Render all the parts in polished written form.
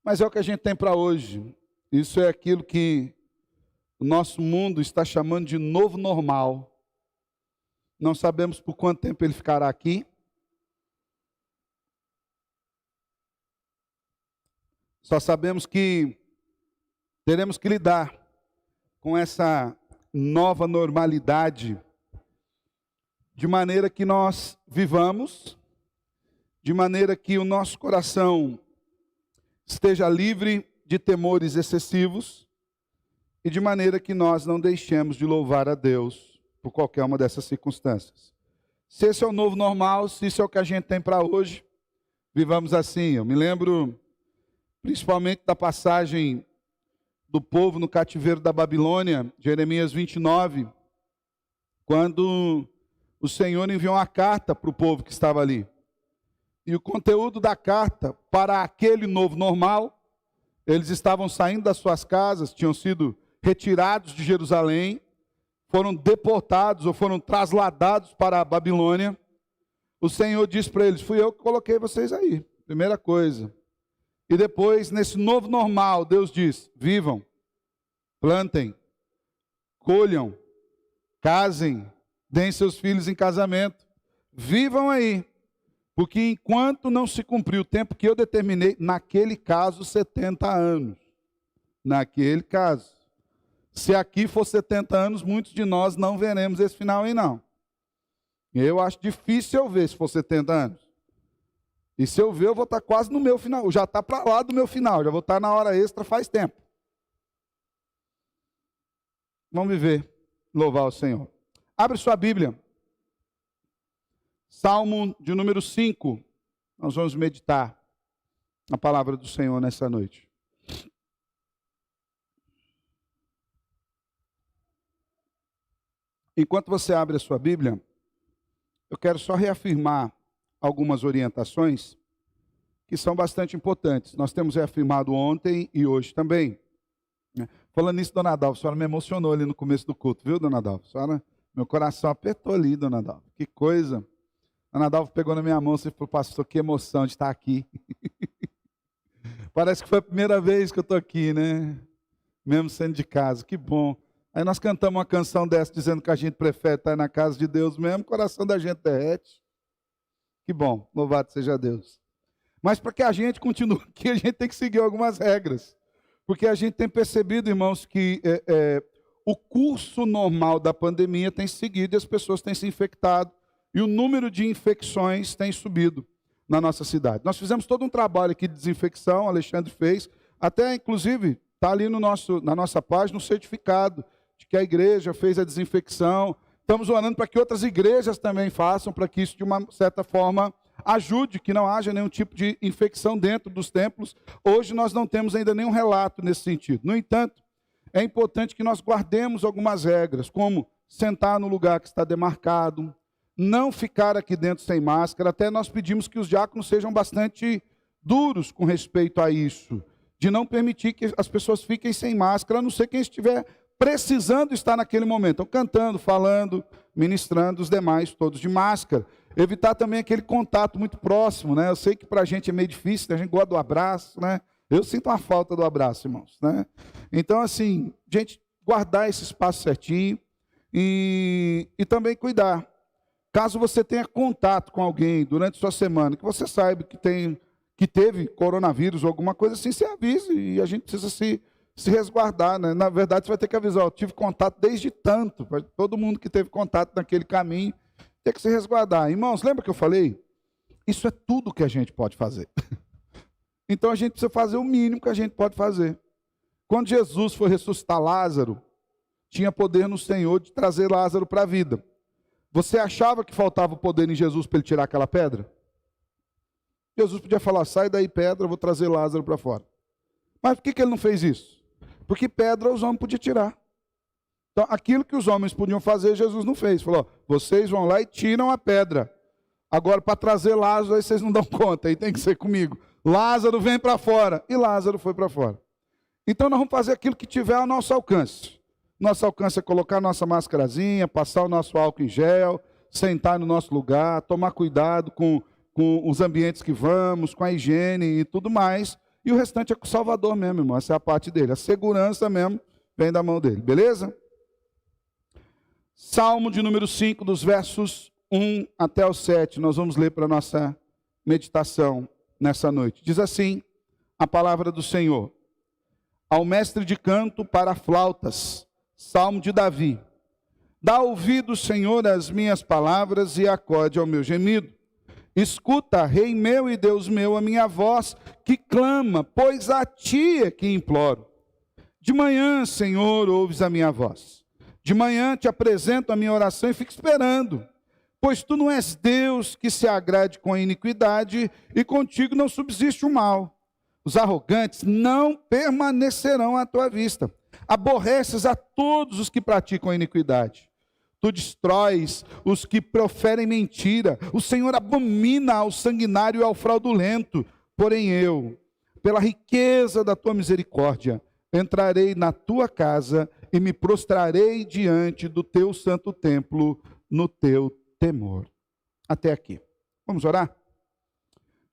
Mas é o que a gente tem para hoje. Isso é aquilo que o nosso mundo está chamando de novo normal. Não sabemos por quanto tempo ele ficará aqui. Só sabemos que teremos que lidar com essa nova normalidade, de maneira que nós vivamos, de maneira que o nosso coração esteja livre de temores excessivos e de maneira que nós não deixemos de louvar a Deus por qualquer uma dessas circunstâncias. Se esse é o novo normal, se isso é o que a gente tem para hoje, vivamos assim. Eu me lembro principalmente da passagem do povo no cativeiro da Babilônia, Jeremias 29, quando o Senhor enviou uma carta para o povo que estava ali. E o conteúdo da carta, para aquele novo normal, eles estavam saindo das suas casas, tinham sido retirados de Jerusalém, foram deportados ou foram trasladados para a Babilônia. O Senhor disse para eles: fui eu que coloquei vocês aí, primeira coisa. E depois, nesse novo normal, Deus diz: vivam, plantem, colham, casem, deem seus filhos em casamento, vivam aí. Porque enquanto não se cumprir o tempo que eu determinei, naquele caso, 70 anos. Naquele caso. Se aqui for 70 anos, muitos de nós não veremos esse final aí não. Eu acho difícil eu ver se for 70 anos. E se eu ver, eu vou estar quase no meu final. Já está para lá do meu final, já vou estar na hora extra faz tempo. Vamos viver, louvar o Senhor. Abre sua Bíblia. Salmo de número 5, nós vamos meditar a palavra do Senhor nessa noite. Enquanto você abre a sua Bíblia, eu quero só reafirmar algumas orientações que são bastante importantes. Nós temos reafirmado ontem e hoje também. Falando nisso, dona Dalva, a senhora me emocionou ali no começo do culto, viu, dona Dalva? A senhora, meu coração apertou ali, dona Dalva. Que coisa. Dona Dalva pegou na minha mão e falou: pastor, que emoção de estar aqui. Parece que foi a primeira vez que eu estou aqui, né? Mesmo sendo de casa, que bom. Aí nós cantamos uma canção dessa, dizendo que a gente prefere estar na casa de Deus mesmo, o coração da gente derrete. Que bom, louvado seja Deus. Mas para que a gente continue aqui, a gente tem que seguir algumas regras. Porque a gente tem percebido, irmãos, que o curso normal da pandemia tem seguido e as pessoas têm se infectado. E o número de infecções tem subido na nossa cidade. Nós fizemos todo um trabalho aqui de desinfecção, o Alexandre fez, até inclusive está ali na nossa página um certificado de que a igreja fez a desinfecção. Estamos orando para que outras igrejas também façam, para que isso de uma certa forma ajude, que não haja nenhum tipo de infecção dentro dos templos. Hoje nós não temos ainda nenhum relato nesse sentido. No entanto, é importante que nós guardemos algumas regras, como sentar no lugar que está demarcado, não ficar aqui dentro sem máscara. Até nós pedimos que os diáconos sejam bastante duros com respeito a isso, de não permitir que as pessoas fiquem sem máscara, a não ser quem estiver precisando estar naquele momento. Então, cantando, falando, ministrando, os demais todos de máscara. Evitar também aquele contato muito próximo, né? Eu sei que para a gente é meio difícil, a gente gosta do abraço, né? Eu sinto uma falta do abraço, irmãos, né? Então, assim, gente, guardar esse espaço certinho e também cuidar. Caso você tenha contato com alguém durante sua semana, que você saiba que teve coronavírus ou alguma coisa assim, você avise e a gente precisa se resguardar, né? Na verdade, você vai ter que avisar: eu tive contato desde tanto, para todo mundo que teve contato naquele caminho, tem que se resguardar. Irmãos, lembra que eu falei? Isso é tudo que a gente pode fazer. Então a gente precisa fazer o mínimo que a gente pode fazer. Quando Jesus foi ressuscitar Lázaro, tinha poder no Senhor de trazer Lázaro para a vida. Você achava que faltava o poder em Jesus para ele tirar aquela pedra? Jesus podia falar: sai daí pedra, eu vou trazer Lázaro para fora. Mas por que ele não fez isso? Porque pedra os homens podiam tirar. Então, aquilo que os homens podiam fazer, Jesus não fez. Falou: vocês vão lá e tiram a pedra. Agora, para trazer Lázaro, aí vocês não dão conta, aí tem que ser comigo. Lázaro, vem para fora. E Lázaro foi para fora. Então, nós vamos fazer aquilo que tiver ao nosso alcance. Nosso alcance é colocar nossa máscarazinha, passar o nosso álcool em gel, sentar no nosso lugar, tomar cuidado com os ambientes que vamos, com a higiene e tudo mais. e o restante é com o Salvador mesmo, irmão. Essa é a parte dele. A segurança mesmo vem da mão dele, beleza? Salmo de número 5, dos versos 1 até o 7, nós vamos ler para a nossa meditação nessa noite. Diz assim a palavra do Senhor: ao mestre de canto para flautas, salmo de Davi. Dá ouvido, Senhor, às minhas palavras e acode ao meu gemido. Escuta, Rei meu e Deus meu, a minha voz que clama, pois a ti é que imploro. De manhã, Senhor, ouves a minha voz. De manhã te apresento a minha oração e fico esperando. Pois tu não és Deus que se agrade com a iniquidade e contigo não subsiste o mal. Os arrogantes não permanecerão à tua vista. Aborreces a todos os que praticam a iniquidade. Tu destróis os que proferem mentira. O Senhor abomina ao sanguinário e ao fraudulento. Porém eu, pela riqueza da tua misericórdia, entrarei na tua casa e me prostrarei diante do teu santo templo no teu temor. Até aqui. Vamos orar?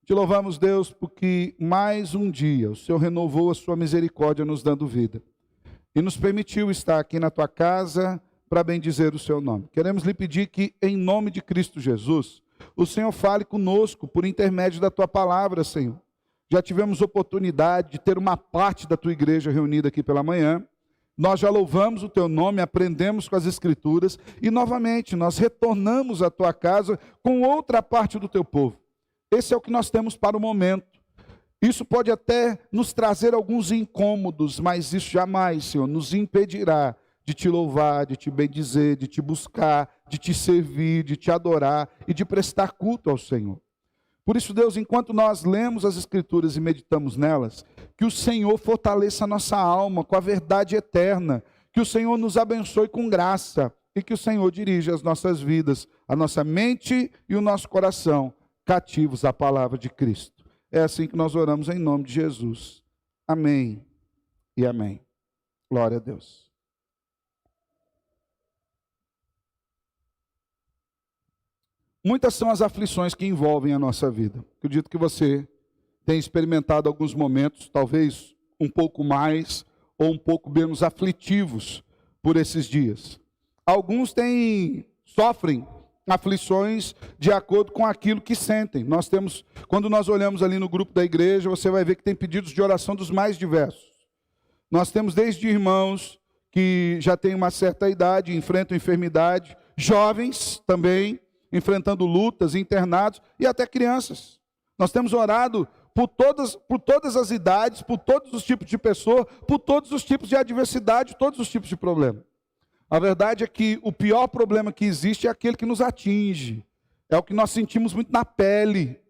Te louvamos, Deus, porque mais um dia o Senhor renovou a sua misericórdia nos dando vida e nos permitiu estar aqui na tua casa para bendizer o seu nome. Queremos lhe pedir que, em nome de Cristo Jesus, o Senhor fale conosco por intermédio da tua palavra, Senhor. Já tivemos oportunidade de ter uma parte da tua igreja reunida aqui pela manhã. Nós já louvamos o teu nome, aprendemos com as Escrituras e, novamente, nós retornamos à tua casa com outra parte do teu povo. Esse é o que nós temos para o momento. Isso pode até nos trazer alguns incômodos, mas isso jamais, Senhor, nos impedirá de te louvar, de te bendizer, de te buscar, de te servir, de te adorar e de prestar culto ao Senhor. Por isso, Deus, enquanto nós lemos as Escrituras e meditamos nelas, que o Senhor fortaleça a nossa alma com a verdade eterna, que o Senhor nos abençoe com graça e que o Senhor dirija as nossas vidas, a nossa mente e o nosso coração cativos à palavra de Cristo. É assim que nós oramos em nome de Jesus. Amém e amém. Glória a Deus. Muitas são as aflições que envolvem a nossa vida. Acredito que você tem experimentado alguns momentos, talvez um pouco mais ou um pouco menos aflitivos por esses dias. Alguns sofrem aflições de acordo com aquilo que sentem. Nós temos, quando nós olhamos ali no grupo da igreja, você vai ver que tem pedidos de oração dos mais diversos. Nós temos desde irmãos que já têm uma certa idade, enfrentam enfermidade, jovens também, enfrentando lutas, internados, e até crianças. Nós temos orado por todas as idades, por todos os tipos de pessoa, por todos os tipos de adversidade, todos os tipos de problema. A verdade é que o pior problema que existe é aquele que nos atinge. É o que nós sentimos muito na pele.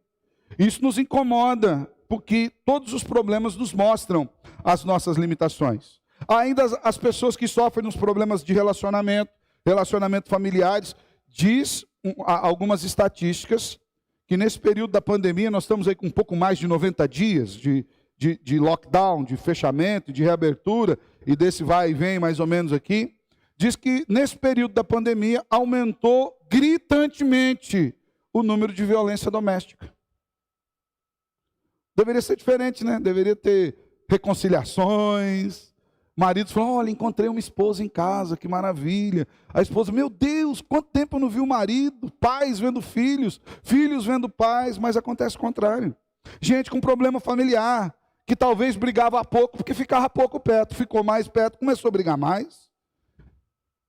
Isso nos incomoda, porque todos os problemas nos mostram as nossas limitações. Ainda as pessoas que sofrem nos problemas de relacionamento familiares, diz algumas estatísticas que nesse período da pandemia, nós estamos aí com um pouco mais de 90 dias de lockdown, de fechamento, de reabertura, e desse vai e vem mais ou menos aqui, diz que nesse período da pandemia aumentou gritantemente o número de violência doméstica. Deveria ser diferente, né? Deveria ter reconciliações. Maridos falam, olha, encontrei uma esposa em casa, que maravilha. A esposa, meu Deus, quanto tempo eu não vi o marido? Pais vendo filhos, filhos vendo pais, mas acontece o contrário. Gente com problema familiar, que talvez brigava há pouco, porque ficava pouco perto, ficou mais perto, começou a brigar mais.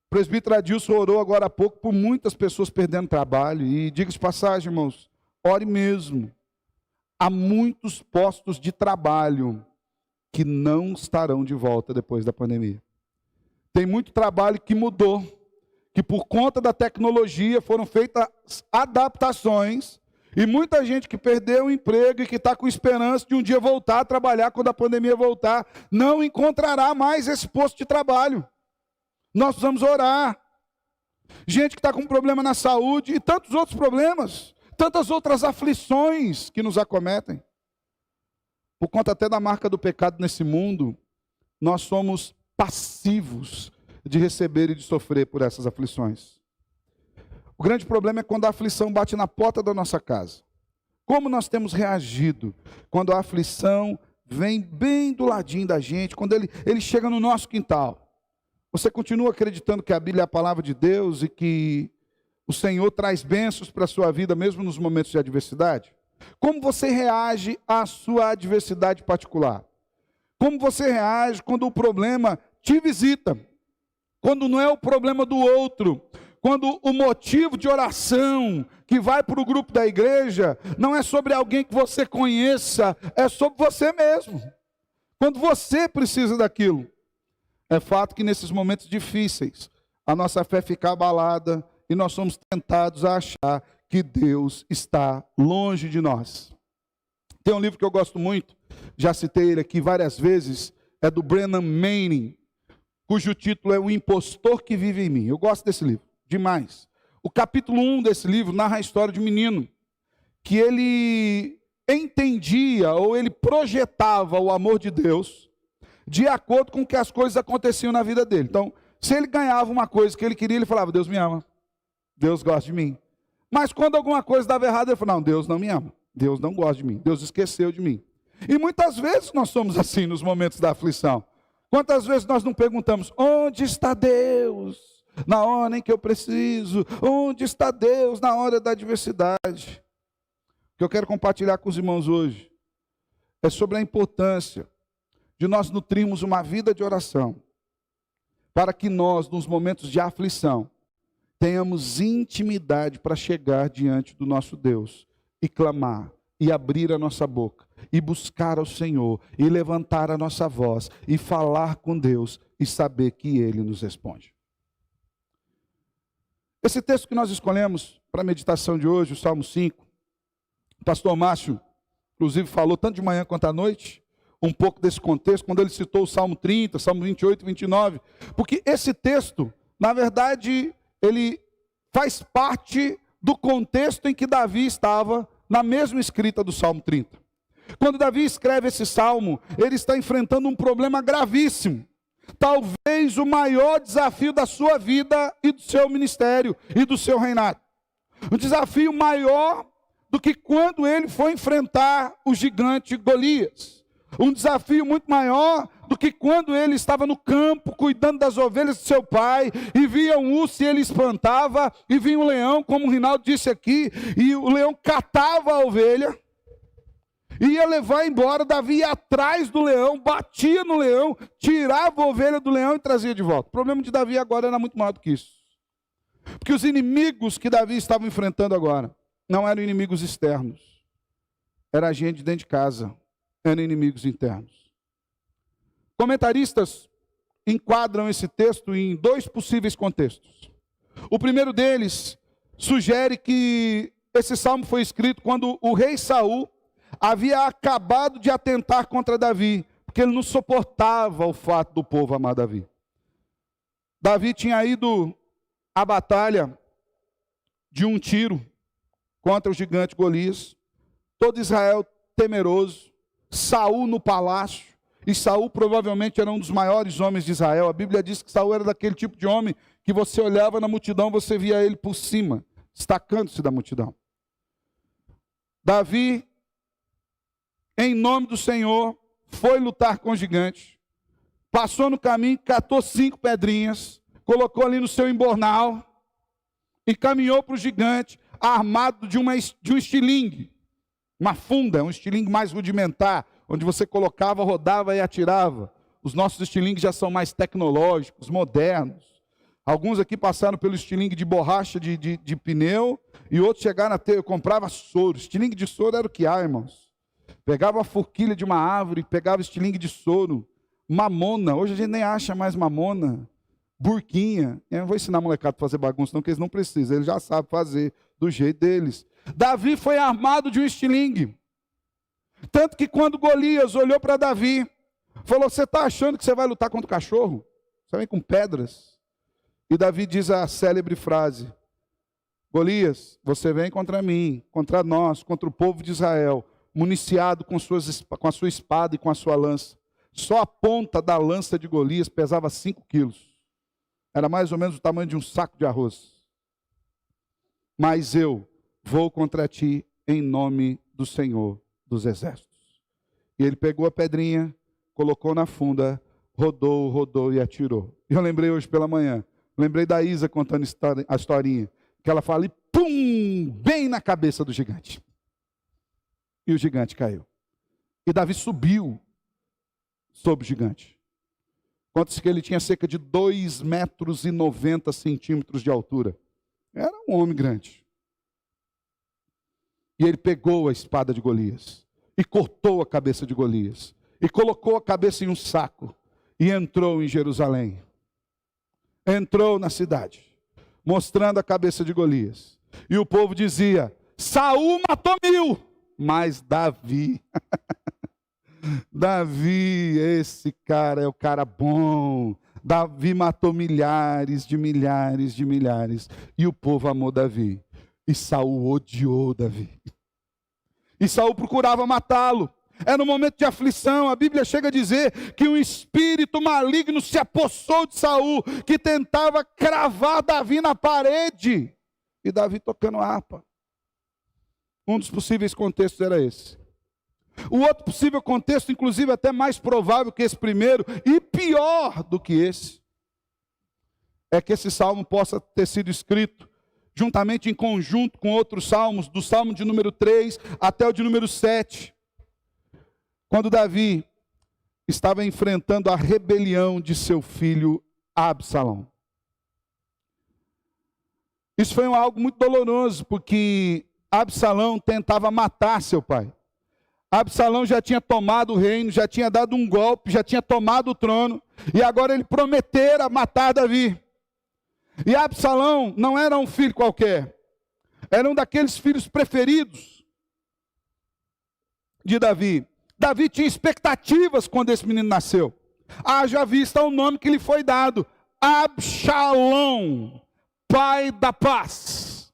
O presbítero Adilson orou agora há pouco por muitas pessoas perdendo trabalho, e diga de passagem, irmãos, ore mesmo. Há muitos postos de trabalho que não estarão de volta depois da pandemia. Tem muito trabalho que mudou, que por conta da tecnologia foram feitas adaptações, e muita gente que perdeu o emprego e que está com esperança de um dia voltar a trabalhar quando a pandemia voltar, não encontrará mais esse posto de trabalho. Nós precisamos orar. Gente que está com problema na saúde e tantos outros problemas, tantas outras aflições que nos acometem. Por conta até da marca do pecado nesse mundo, nós somos passivos de receber e de sofrer por essas aflições. O grande problema é quando a aflição bate na porta da nossa casa. Como nós temos reagido quando a aflição vem bem do ladinho da gente, quando ele chega no nosso quintal, você continua acreditando que a Bíblia é a palavra de Deus e que o Senhor traz bênçãos para a sua vida, mesmo nos momentos de adversidade? Como você reage à sua adversidade particular? Como você reage quando o problema te visita? Quando não é o problema do outro? Quando o motivo de oração que vai para o grupo da igreja não é sobre alguém que você conheça, é sobre você mesmo. Quando você precisa daquilo. É fato que nesses momentos difíceis, a nossa fé fica abalada e nós somos tentados a achar que Deus está longe de nós. Tem um livro que eu gosto muito, já citei ele aqui várias vezes, é do Brennan Manning, cujo título é O Impostor que Vive em Mim. Eu gosto desse livro, demais. O capítulo 1 desse livro narra a história de um menino que ele entendia ou ele projetava o amor de Deus de acordo com o que as coisas aconteciam na vida dele. Então, se ele ganhava uma coisa que ele queria, ele falava, Deus me ama, Deus gosta de mim. Mas quando alguma coisa dava errado, ele falava, não, Deus não me ama, Deus não gosta de mim, Deus esqueceu de mim. E muitas vezes nós somos assim nos momentos da aflição. Quantas vezes nós não perguntamos, onde está Deus na hora em que eu preciso? Onde está Deus na hora da adversidade? O que eu quero compartilhar com os irmãos hoje é sobre a importância de nós nutrirmos uma vida de oração, para que nós, nos momentos de aflição, tenhamos intimidade para chegar diante do nosso Deus e clamar, e abrir a nossa boca, e buscar ao Senhor, e levantar a nossa voz, e falar com Deus, e saber que Ele nos responde. Esse texto que nós escolhemos para a meditação de hoje, o Salmo 5, o pastor Márcio, inclusive, falou tanto de manhã quanto à noite, um pouco desse contexto, quando ele citou o Salmo 30, Salmo 28 e 29, porque esse texto, na verdade, ele faz parte do contexto em que Davi estava na mesma escrita do Salmo 30. Quando Davi escreve esse salmo, ele está enfrentando um problema gravíssimo. Talvez o maior desafio da sua vida e do seu ministério e do seu reinado. Um desafio maior do que quando ele foi enfrentar o gigante Golias. Um desafio muito maior do que quando ele estava no campo, cuidando das ovelhas de seu pai, e via um urso e ele espantava, e vinha um leão, como o Rinaldo disse aqui, e o leão catava a ovelha, ia levar embora. Davi ia atrás do leão, batia no leão, tirava a ovelha do leão e trazia de volta. O problema de Davi agora era muito maior do que isso. Porque os inimigos que Davi estava enfrentando agora, não eram inimigos externos, era gente de dentro de casa, eram inimigos internos. Comentaristas enquadram esse texto em dois possíveis contextos. O primeiro deles sugere que esse salmo foi escrito quando o rei Saul havia acabado de atentar contra Davi, porque ele não suportava o fato do povo amar Davi. Davi tinha ido à batalha de um tiro contra o gigante Golias, todo Israel temeroso, Saul no palácio, e Saul provavelmente era um dos maiores homens de Israel. A Bíblia diz que Saul era daquele tipo de homem que você olhava na multidão, você via ele por cima, destacando-se da multidão. Davi, em nome do Senhor, foi lutar com o gigante, passou no caminho, catou 5 pedrinhas, colocou ali no seu embornal e caminhou para o gigante, armado de um estilingue, uma funda, um estilingue mais rudimentar, onde você colocava, rodava e atirava. Os nossos estilingues já são mais tecnológicos, modernos. Alguns aqui passaram pelo estilingue de borracha de pneu, e outros chegaram a ter, eu comprava soro. Estilingue de soro era o que há, irmãos. Pegava a forquilha de uma árvore, pegava estilingue de soro, mamona, hoje a gente nem acha mais mamona, burquinha. Eu não vou ensinar a molecada a fazer bagunça, não, porque eles não precisam, eles já sabem fazer do jeito deles. Davi foi armado de um estilingue. Tanto que quando Golias olhou para Davi, falou, você está achando que você vai lutar contra o cachorro? Você vem com pedras? E Davi diz a célebre frase, Golias, você vem contra mim, contra nós, contra o povo de Israel, municiado com a sua espada e com a sua lança. Só a ponta da lança de Golias pesava 5 quilos. Era mais ou menos o tamanho de um saco de arroz. Mas eu vou contra ti em nome do Senhor dos Exércitos. E ele pegou a pedrinha, colocou na funda, rodou e atirou. E eu lembrei hoje pela manhã, lembrei da Isa contando a historinha, que ela fala e pum, bem na cabeça do gigante. E o gigante caiu. E Davi subiu sobre o gigante. Conta-se que ele tinha cerca de 2,90 metros de altura. Era um homem grande. E ele pegou a espada de Golias e cortou a cabeça de Golias e colocou a cabeça em um saco e entrou em Jerusalém. Entrou na cidade, mostrando a cabeça de Golias. E o povo dizia: Saul matou 1000, mas Davi, Davi, esse cara é o cara bom. Davi matou milhares. E o povo amou Davi. E Saul odiou Davi. E Saul procurava matá-lo. Era um momento de aflição. A Bíblia chega a dizer que um espírito maligno se apossou de Saul, que tentava cravar Davi na parede. E Davi tocando harpa. Um dos possíveis contextos era esse. O outro possível contexto, inclusive até mais provável que esse primeiro, e pior do que esse, é que esse salmo possa ter sido escrito juntamente em conjunto com outros salmos, do salmo de número 3 até o de número 7, quando Davi estava enfrentando a rebelião de seu filho Absalão. Isso foi algo muito doloroso, porque Absalão tentava matar seu pai. Absalão já tinha tomado o reino, já tinha dado um golpe, já tinha tomado o trono, e agora ele prometera matar Davi. E Absalão não era um filho qualquer, era um daqueles filhos preferidos de Davi. Davi tinha expectativas quando esse menino nasceu. Haja vista o nome que lhe foi dado: Absalão, pai da paz.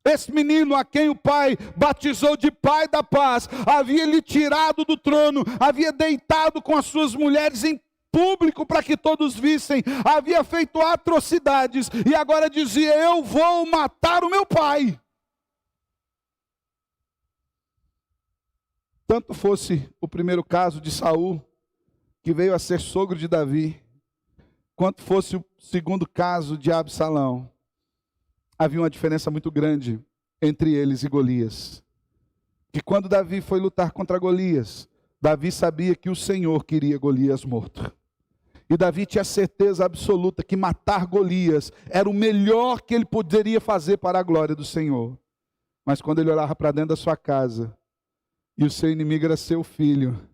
Esse menino a quem o pai batizou de pai da paz, havia lhe tirado do trono, havia deitado com as suas mulheres em público para que todos vissem, havia feito atrocidades, e agora dizia: eu vou matar o meu pai. Tanto fosse o primeiro caso de Saul, que veio a ser sogro de Davi, quanto fosse o segundo caso de Absalão, havia uma diferença muito grande entre eles e Golias. Que quando Davi foi lutar contra Golias, Davi sabia que o Senhor queria Golias morto. E Davi tinha certeza absoluta que matar Golias era o melhor que ele poderia fazer para a glória do Senhor. Mas quando ele olhava para dentro da sua casa, e o seu inimigo era seu filho,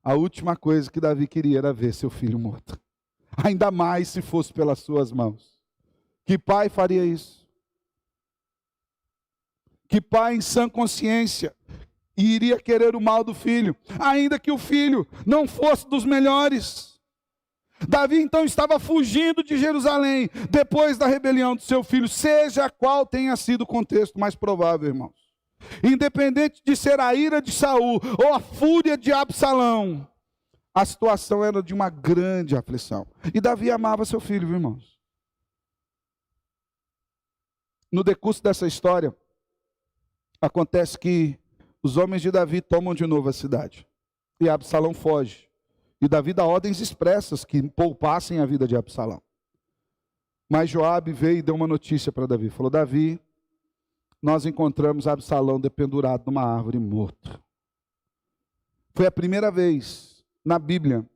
a última coisa que Davi queria era ver seu filho morto. Ainda mais se fosse pelas suas mãos. Que pai faria isso? Que pai em sã consciência iria querer o mal do filho, ainda que o filho não fosse dos melhores? Davi então estava fugindo de Jerusalém, depois da rebelião do seu filho, seja qual tenha sido o contexto mais provável, irmãos. Independente de ser a ira de Saul ou a fúria de Absalão, a situação era de uma grande aflição. E Davi amava seu filho, viu, irmãos? No decurso dessa história, acontece que os homens de Davi tomam de novo a cidade. E Absalão foge. E Davi dá ordens expressas que poupassem a vida de Absalão. Mas Joabe veio e deu uma notícia para Davi. Falou: Davi, nós encontramos Absalão dependurado numa árvore morto. Foi a primeira vez na Bíblia,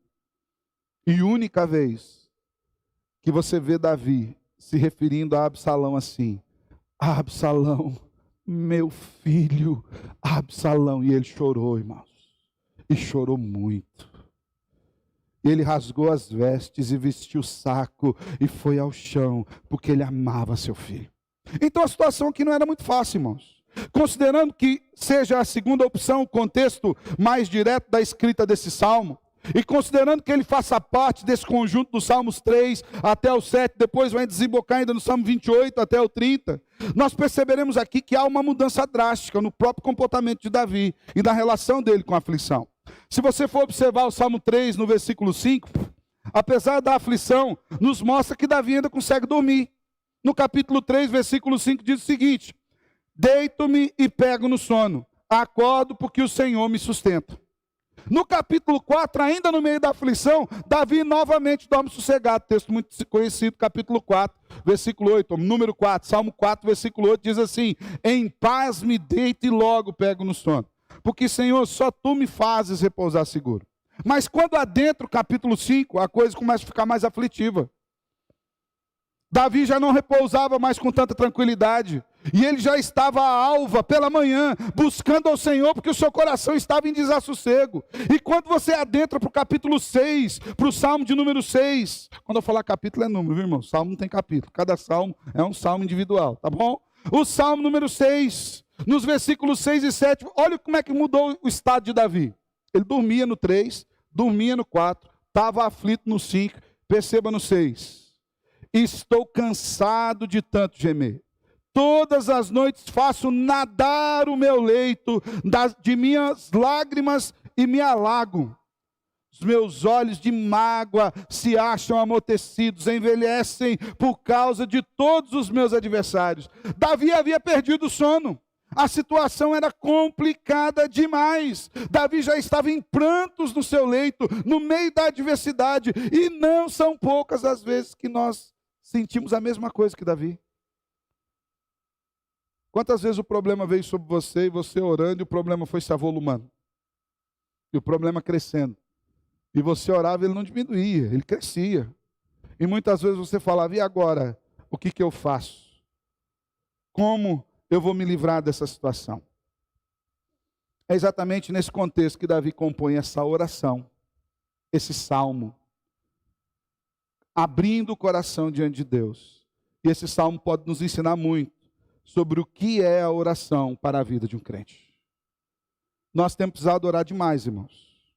e única vez, que você vê Davi se referindo a Absalão assim: Absalão, meu filho, Absalão. E ele chorou, irmãos. E chorou muito. Ele rasgou as vestes e vestiu o saco e foi ao chão, porque ele amava seu filho. Então a situação aqui não era muito fácil, irmãos. Considerando que seja a segunda opção, o contexto mais direto da escrita desse salmo, e considerando que ele faça parte desse conjunto dos Salmos 3 até o 7, depois vai desembocar ainda no Salmo 28 até o 30, nós perceberemos aqui que há uma mudança drástica no próprio comportamento de Davi e da relação dele com a aflição. Se você for observar o Salmo 3, no versículo 5, apesar da aflição, nos mostra que Davi ainda consegue dormir. No capítulo 3, versículo 5, diz o seguinte: deito-me e pego no sono, acordo porque o Senhor me sustenta. No capítulo 4, ainda no meio da aflição, Davi novamente dorme sossegado. Texto muito conhecido, capítulo 4, versículo 8, número 4, Salmo 4, versículo 8, diz assim: em paz me deito e logo pego no sono, porque, Senhor, só Tu me fazes repousar seguro. Mas quando adentra o capítulo 5, a coisa começa a ficar mais aflitiva. Davi já não repousava mais com tanta tranquilidade, e ele já estava à alva pela manhã, buscando ao Senhor, porque o seu coração estava em desassossego. E quando você adentra para o capítulo 6, para o Salmo de número 6, quando eu falar capítulo é número, viu, irmão? Salmo não tem capítulo, cada salmo é um salmo individual, tá bom? O Salmo número 6, nos versículos 6 e 7, olha como é que mudou o estado de Davi. Ele dormia no 3, dormia no 4, estava aflito no 5, perceba no 6. Estou cansado de tanto gemer. Todas as noites faço nadar o meu leito de minhas lágrimas e me alago. Os meus olhos de mágoa se acham amortecidos, envelhecem por causa de todos os meus adversários. Davi havia perdido o sono. A situação era complicada demais. Davi já estava em prantos no seu leito, no meio da adversidade. E não são poucas as vezes que nós sentimos a mesma coisa que Davi. Quantas vezes o problema veio sobre você e você orando e o problema foi se avolumando? E o problema crescendo. E você orava e ele não diminuía, ele crescia. E muitas vezes você falava: e agora? O que eu faço? Como eu vou me livrar dessa situação? É exatamente nesse contexto que Davi compõe essa oração, esse salmo, abrindo o coração diante de Deus. E esse salmo pode nos ensinar muito sobre o que é a oração para a vida de um crente. Nós temos precisado orar demais, irmãos.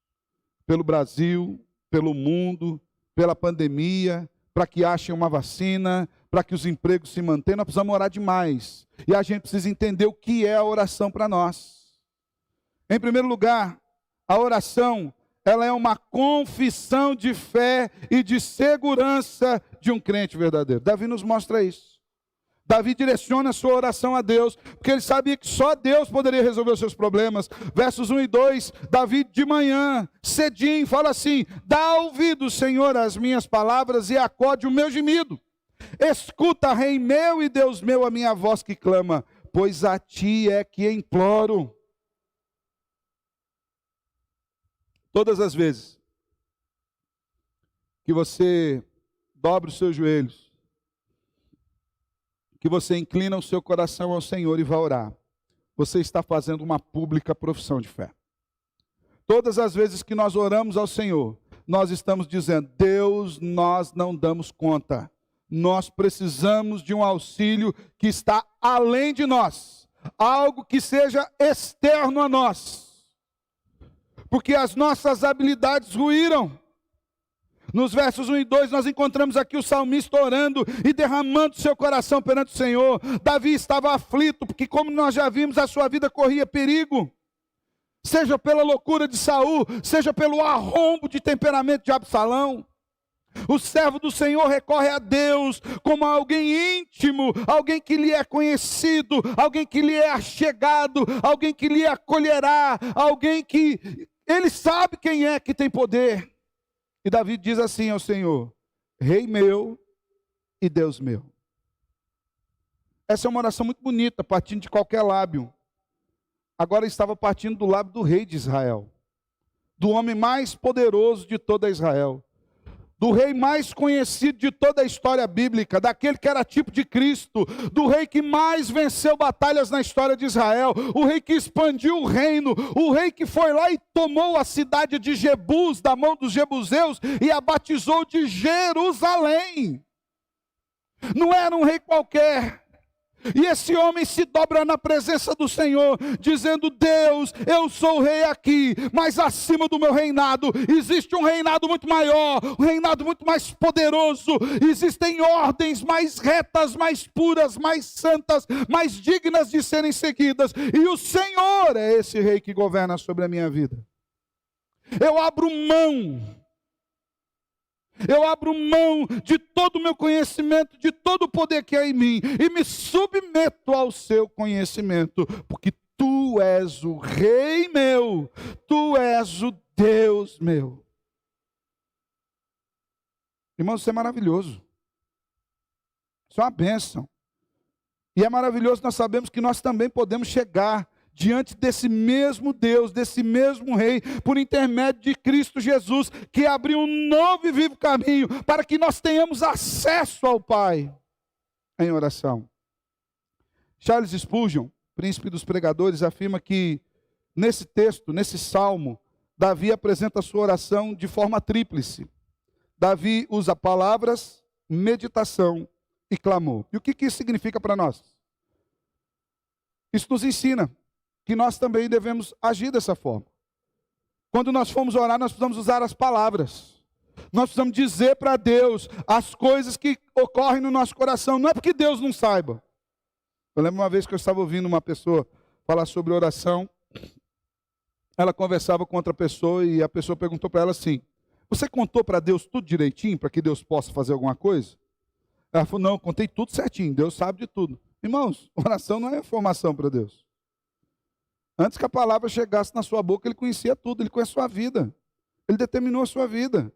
Pelo Brasil, pelo mundo, pela pandemia, para que achem uma vacina, para que os empregos se mantenham. Nós precisamos orar demais. E a gente precisa entender o que é a oração para nós. Em primeiro lugar, a oração, ela é uma confissão de fé e de segurança de um crente verdadeiro. Davi nos mostra isso. Davi direciona a sua oração a Deus, porque ele sabia que só Deus poderia resolver os seus problemas. Versos 1 e 2, Davi de manhã, cedinho, fala assim: dá ouvido, Senhor, às minhas palavras e acode o meu gemido. Escuta, Rei meu e Deus meu, a minha voz que clama, pois a Ti é que imploro. Todas as vezes que você dobra os seus joelhos, que você inclina o seu coração ao Senhor e vai orar, você está fazendo uma pública profissão de fé. Todas as vezes que nós oramos ao Senhor, nós estamos dizendo: Deus, nós não damos conta. Nós precisamos de um auxílio que está além de nós, algo que seja externo a nós, porque as nossas habilidades ruíram. Nos versos 1 e 2 nós encontramos aqui o salmista orando e derramando seu coração perante o Senhor. Davi estava aflito, porque, como nós já vimos, a sua vida corria perigo. Seja pela loucura de Saul, seja pelo arrombo de temperamento de Absalão. O servo do Senhor recorre a Deus como a alguém íntimo, alguém que lhe é conhecido, alguém que lhe é achegado, alguém que lhe acolherá, alguém que ele sabe quem é que tem poder. E Davi diz assim ao Senhor: Rei meu e Deus meu. Essa é uma oração muito bonita, partindo de qualquer lábio. Agora estava partindo do lábio do rei de Israel, do homem mais poderoso de toda Israel, do rei mais conhecido de toda a história bíblica, daquele que era tipo de Cristo, do rei que mais venceu batalhas na história de Israel, o rei que expandiu o reino, o rei que foi lá e tomou a cidade de Jebus da mão dos jebuseus e a batizou de Jerusalém. Não era um rei qualquer. E esse homem se dobra na presença do Senhor, dizendo: Deus, eu sou o rei aqui, mas acima do meu reinado existe um reinado muito maior, um reinado muito mais poderoso. Existem ordens mais retas, mais puras, mais santas, mais dignas de serem seguidas. E o Senhor é esse rei que governa sobre a minha vida. Eu abro mão de todo o meu conhecimento, de todo o poder que há em mim, e me submeto ao seu conhecimento, porque Tu és o Rei meu, Tu és o Deus meu. Irmãos, isso é maravilhoso. Isso é uma bênção. E é maravilhoso, nós sabemos que nós também podemos chegar diante desse mesmo Deus, desse mesmo Rei, por intermédio de Cristo Jesus, que abriu um novo e vivo caminho, para que nós tenhamos acesso ao Pai, em oração. Charles Spurgeon, príncipe dos pregadores, afirma que, nesse texto, nesse salmo, Davi apresenta a sua oração de forma tríplice. Davi usa palavras, meditação e clamor. E o que isso significa para nós? Isso nos ensina que nós também devemos agir dessa forma. Quando nós formos orar, nós precisamos usar as palavras. Nós precisamos dizer para Deus as coisas que ocorrem no nosso coração. Não é porque Deus não saiba. Eu lembro uma vez que eu estava ouvindo uma pessoa falar sobre oração. Ela conversava com outra pessoa e a pessoa perguntou para ela assim: você contou para Deus tudo direitinho para que Deus possa fazer alguma coisa? Ela falou: não, eu contei tudo certinho, Deus sabe de tudo. Irmãos, oração não é informação para Deus. Antes que a palavra chegasse na sua boca, Ele conhecia tudo, Ele conhece a sua vida. Ele determinou a sua vida.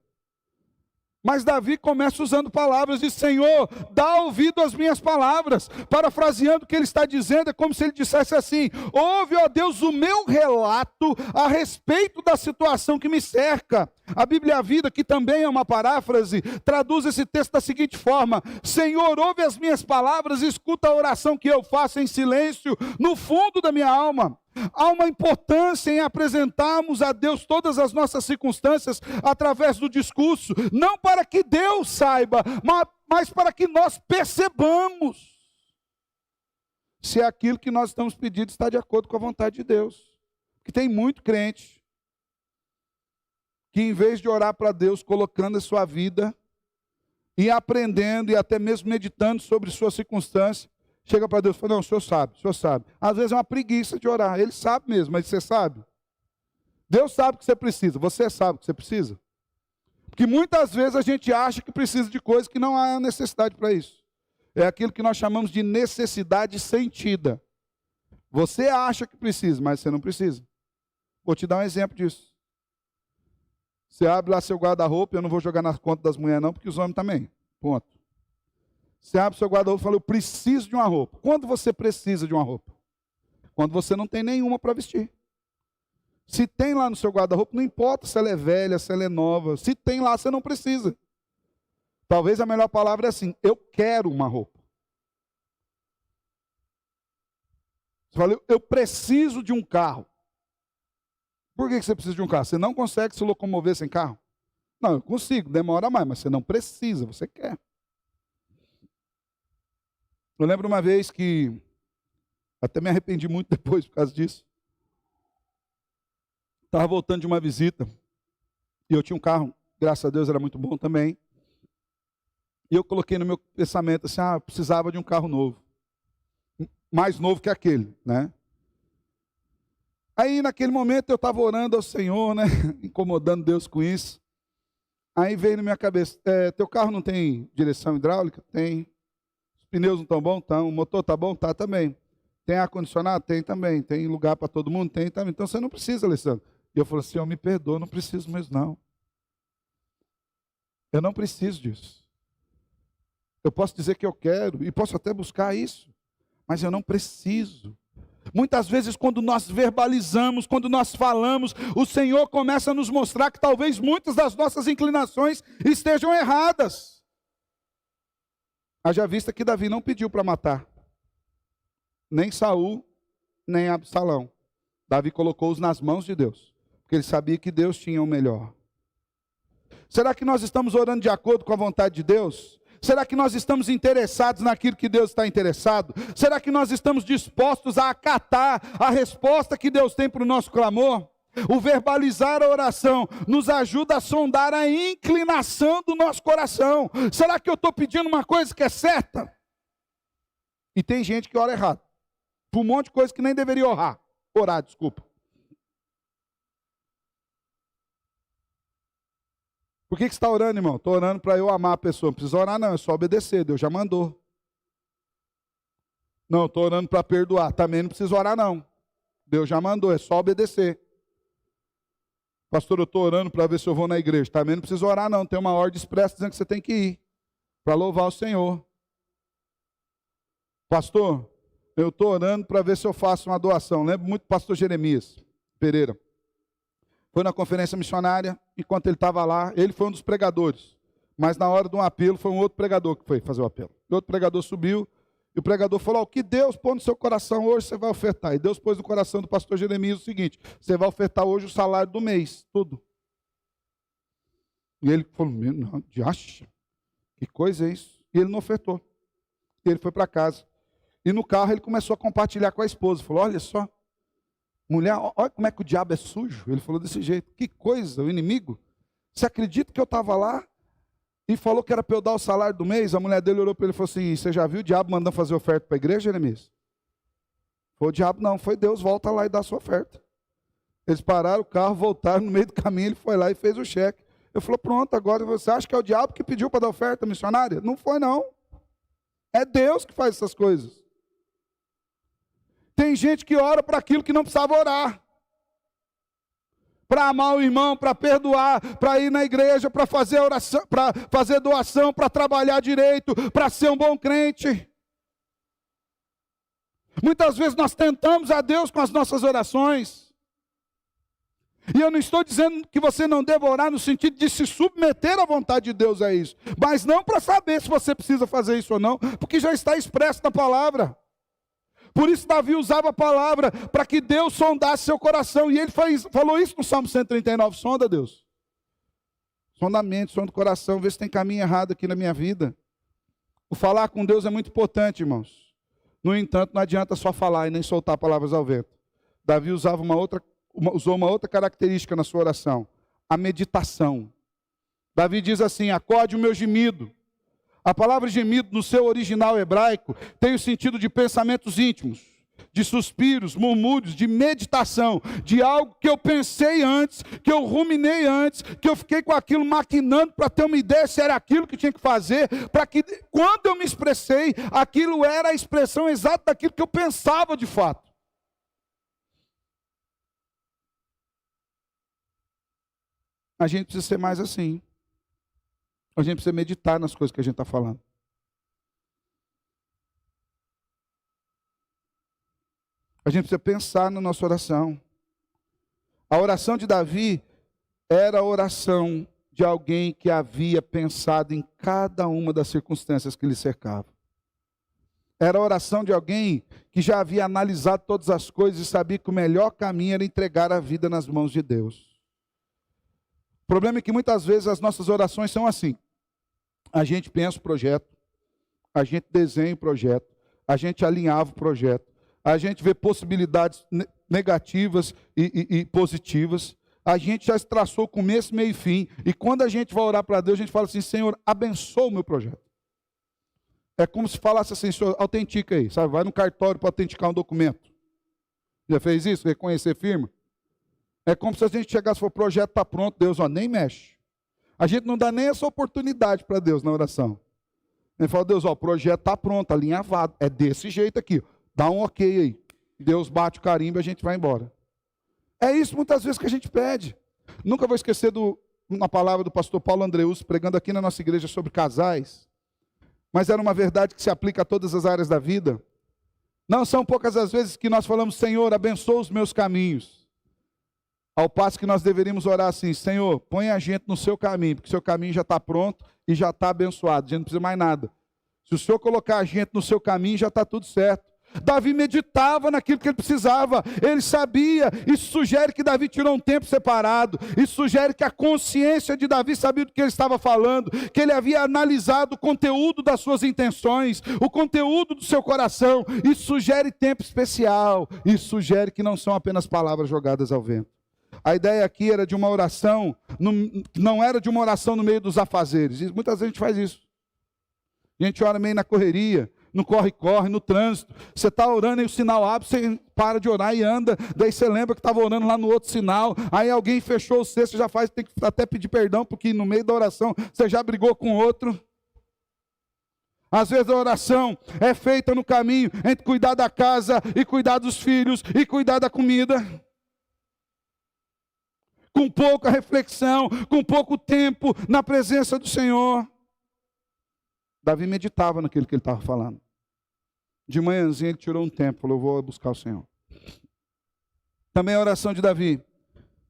Mas Davi começa usando palavras, diz: Senhor, dá ouvido às minhas palavras. Parafraseando o que ele está dizendo, é como se ele dissesse assim: ouve, ó Deus, o meu relato a respeito da situação que me cerca. A Bíblia Vida, que também é uma paráfrase, traduz esse texto da seguinte forma: Senhor, ouve as minhas palavras e escuta a oração que eu faço em silêncio, no fundo da minha alma. Há uma importância em apresentarmos a Deus todas as nossas circunstâncias através do discurso, não para que Deus saiba, mas para que nós percebamos se aquilo que nós estamos pedindo está de acordo com a vontade de Deus. Porque tem muito crente que, em vez de orar para Deus, colocando a sua vida e aprendendo e até mesmo meditando sobre sua circunstância, chega para Deus e fala: não, o senhor sabe, o senhor sabe. Às vezes é uma preguiça de orar. Ele sabe mesmo, mas você sabe? Deus sabe o que você precisa. Você sabe o que você precisa? Porque muitas vezes a gente acha que precisa de coisas que não há necessidade para isso. É aquilo que nós chamamos de necessidade sentida. Você acha que precisa, mas você não precisa. Vou te dar um exemplo disso. Você abre lá seu guarda-roupa, eu não vou jogar na conta das mulheres não, porque os homens também. Ponto. Você abre seu guarda-roupa e fala: eu preciso de uma roupa. Quando você precisa de uma roupa? Quando você não tem nenhuma para vestir. Se tem lá no seu guarda-roupa, não importa se ela é velha, se ela é nova. Se tem lá, você não precisa. Talvez a melhor palavra é assim: eu quero uma roupa. Você fala: eu preciso de um carro. Por que você precisa de um carro? Você não consegue se locomover sem carro? Não, eu consigo, demora mais, mas você não precisa, você quer. Eu lembro uma vez que, até me arrependi muito depois por causa disso. Estava voltando de uma visita, e eu tinha um carro, graças a Deus era muito bom também. E eu coloquei no meu pensamento assim: eu precisava de um carro novo. Mais novo que aquele, né? Aí naquele momento eu estava orando ao Senhor, né? Incomodando Deus com isso. Aí veio na minha cabeça: teu carro não tem direção hidráulica? Tem. Pneus não estão bons? Estão. O motor está bom? Está também. Tem ar-condicionado? Tem também. Tem lugar para todo mundo? Tem também. Então você não precisa, Alessandro. E eu falei assim: me perdoa, não preciso mesmo não. Eu não preciso disso. Eu posso dizer que eu quero, e posso até buscar isso, mas eu não preciso. Muitas vezes, quando nós verbalizamos, quando nós falamos, o Senhor começa a nos mostrar que talvez muitas das nossas inclinações estejam erradas. Haja vista que Davi não pediu para matar nem Saul, nem Absalão. Davi colocou-os nas mãos de Deus, porque ele sabia que Deus tinha o melhor. Será que nós estamos orando de acordo com a vontade de Deus? Será que nós estamos interessados naquilo que Deus está interessado? Será que nós estamos dispostos a acatar a resposta que Deus tem para o nosso clamor? O verbalizar a oração nos ajuda a sondar a inclinação do nosso coração. Será que eu estou pedindo uma coisa que é certa? E tem gente que ora errado, por um monte de coisa que nem deveria orar. Desculpa. Por que você está orando, irmão? Estou orando para eu amar a pessoa. Não precisa orar não, é só obedecer, Deus já mandou. Não, estou orando para perdoar. Também não precisa orar não. Deus já mandou, é só obedecer. Pastor, eu estou orando para ver se eu vou na igreja. Também não precisa orar não, tem uma ordem expressa dizendo que você tem que ir para louvar o Senhor. Pastor, eu estou orando para ver se eu faço uma doação. Lembro muito do pastor Jeremias Pereira. Foi na conferência missionária, enquanto ele estava lá, ele foi um dos pregadores. Mas na hora de um apelo, foi um outro pregador que foi fazer o apelo. O outro pregador subiu, e o pregador falou, o que Deus põe no seu coração hoje, você vai ofertar. E Deus pôs no coração do pastor Jeremias o seguinte, você vai ofertar hoje o salário do mês, tudo. E ele falou, não, de acha? Que coisa é isso? E ele não ofertou. E ele foi para casa. E no carro ele começou a compartilhar com a esposa. Falou, olha só, mulher, olha como é que o diabo é sujo. Ele falou desse jeito, que coisa, o inimigo. Você acredita que eu estava lá e falou que era para eu dar o salário do mês? A mulher dele olhou para ele e falou assim, você já viu o diabo mandando fazer oferta para a igreja, Jeremias? Foi o diabo não, foi Deus, volta lá e dá a sua oferta. Eles pararam o carro, voltaram, no meio do caminho ele foi lá e fez o cheque. Eu falei, pronto, agora você acha que é o diabo que pediu para dar oferta missionária? Não foi não. É Deus que faz essas coisas. Tem gente que ora para aquilo que não precisava orar. Para amar o irmão, para perdoar, para ir na igreja, para fazer oração, para fazer doação, para trabalhar direito, para ser um bom crente. Muitas vezes nós tentamos a Deus com as nossas orações. E eu não estou dizendo que você não deva orar no sentido de se submeter à vontade de Deus a isso. Mas não para saber se você precisa fazer isso ou não, porque já está expresso na palavra. Por isso Davi usava a palavra para que Deus sondasse seu coração. E ele falou isso no Salmo 139, sonda Deus. Sonda a mente, sonda o coração, vê se tem caminho errado aqui na minha vida. O falar com Deus é muito importante, irmãos. No entanto, não adianta só falar e nem soltar palavras ao vento. Davi usou uma outra característica na sua oração, a meditação. Davi diz assim, acorde o meu gemido. A palavra gemido, no seu original hebraico, tem o sentido de pensamentos íntimos, de suspiros, murmúrios, de meditação, de algo que eu pensei antes, que eu ruminei antes, que eu fiquei com aquilo maquinando para ter uma ideia se era aquilo que tinha que fazer, para que quando eu me expressei, aquilo era a expressão exata daquilo que eu pensava de fato. A gente precisa ser mais assim. A gente precisa meditar nas coisas que a gente está falando. A gente precisa pensar na nossa oração. A oração de Davi era a oração de alguém que havia pensado em cada uma das circunstâncias que lhe cercavam. Era a oração de alguém que já havia analisado todas as coisas e sabia que o melhor caminho era entregar a vida nas mãos de Deus. O problema é que muitas vezes as nossas orações são assim. A gente pensa o projeto, a gente desenha o projeto, a gente alinhava o projeto, a gente vê possibilidades negativas e positivas, a gente já traçou começo, meio e fim, e quando a gente vai orar para Deus, a gente fala assim, Senhor, abençoa o meu projeto. É como se falasse assim, Senhor, autentica aí, sabe? Vai no cartório para autenticar um documento. Já fez isso? Reconhecer firma? É como se a gente chegasse e falasse, o projeto está pronto, Deus, ó, nem mexe. A gente não dá nem essa oportunidade para Deus na oração. Ele fala, Deus, ó, o projeto está pronto, alinhavado. É desse jeito aqui. Dá um ok aí. Deus bate o carimbo e a gente vai embora. É isso muitas vezes que a gente pede. Nunca vou esquecer uma palavra do pastor Paulo Andreus, pregando aqui na nossa igreja sobre casais. Mas era uma verdade que se aplica a todas as áreas da vida. Não são poucas as vezes que nós falamos, Senhor, abençoa os meus caminhos. Ao passo que nós deveríamos orar assim, Senhor, põe a gente no seu caminho, porque o seu caminho já está pronto e já está abençoado, a gente não precisa mais nada. Se o Senhor colocar a gente no seu caminho, já está tudo certo. Davi meditava naquilo que ele precisava, ele sabia, isso sugere que Davi tirou um tempo separado, isso sugere que a consciência de Davi sabia do que ele estava falando, que ele havia analisado o conteúdo das suas intenções, o conteúdo do seu coração, isso sugere tempo especial, isso sugere que não são apenas palavras jogadas ao vento. A ideia aqui era de uma oração, não era de uma oração no meio dos afazeres. E muitas vezes a gente faz isso. A gente ora meio na correria, no corre-corre, no trânsito. Você está orando e o sinal abre, você para de orar e anda. Daí você lembra que estava orando lá no outro sinal. Aí alguém fechou o você já tem que até pedir perdão, porque no meio da oração você já brigou com outro. Às vezes a oração é feita no caminho entre cuidar da casa e cuidar dos filhos e cuidar da comida. com pouca reflexão, com pouco tempo na presença do Senhor. Davi meditava naquilo que ele estava falando. De manhãzinha ele tirou um tempo, falou, eu vou buscar o Senhor. Também a oração de Davi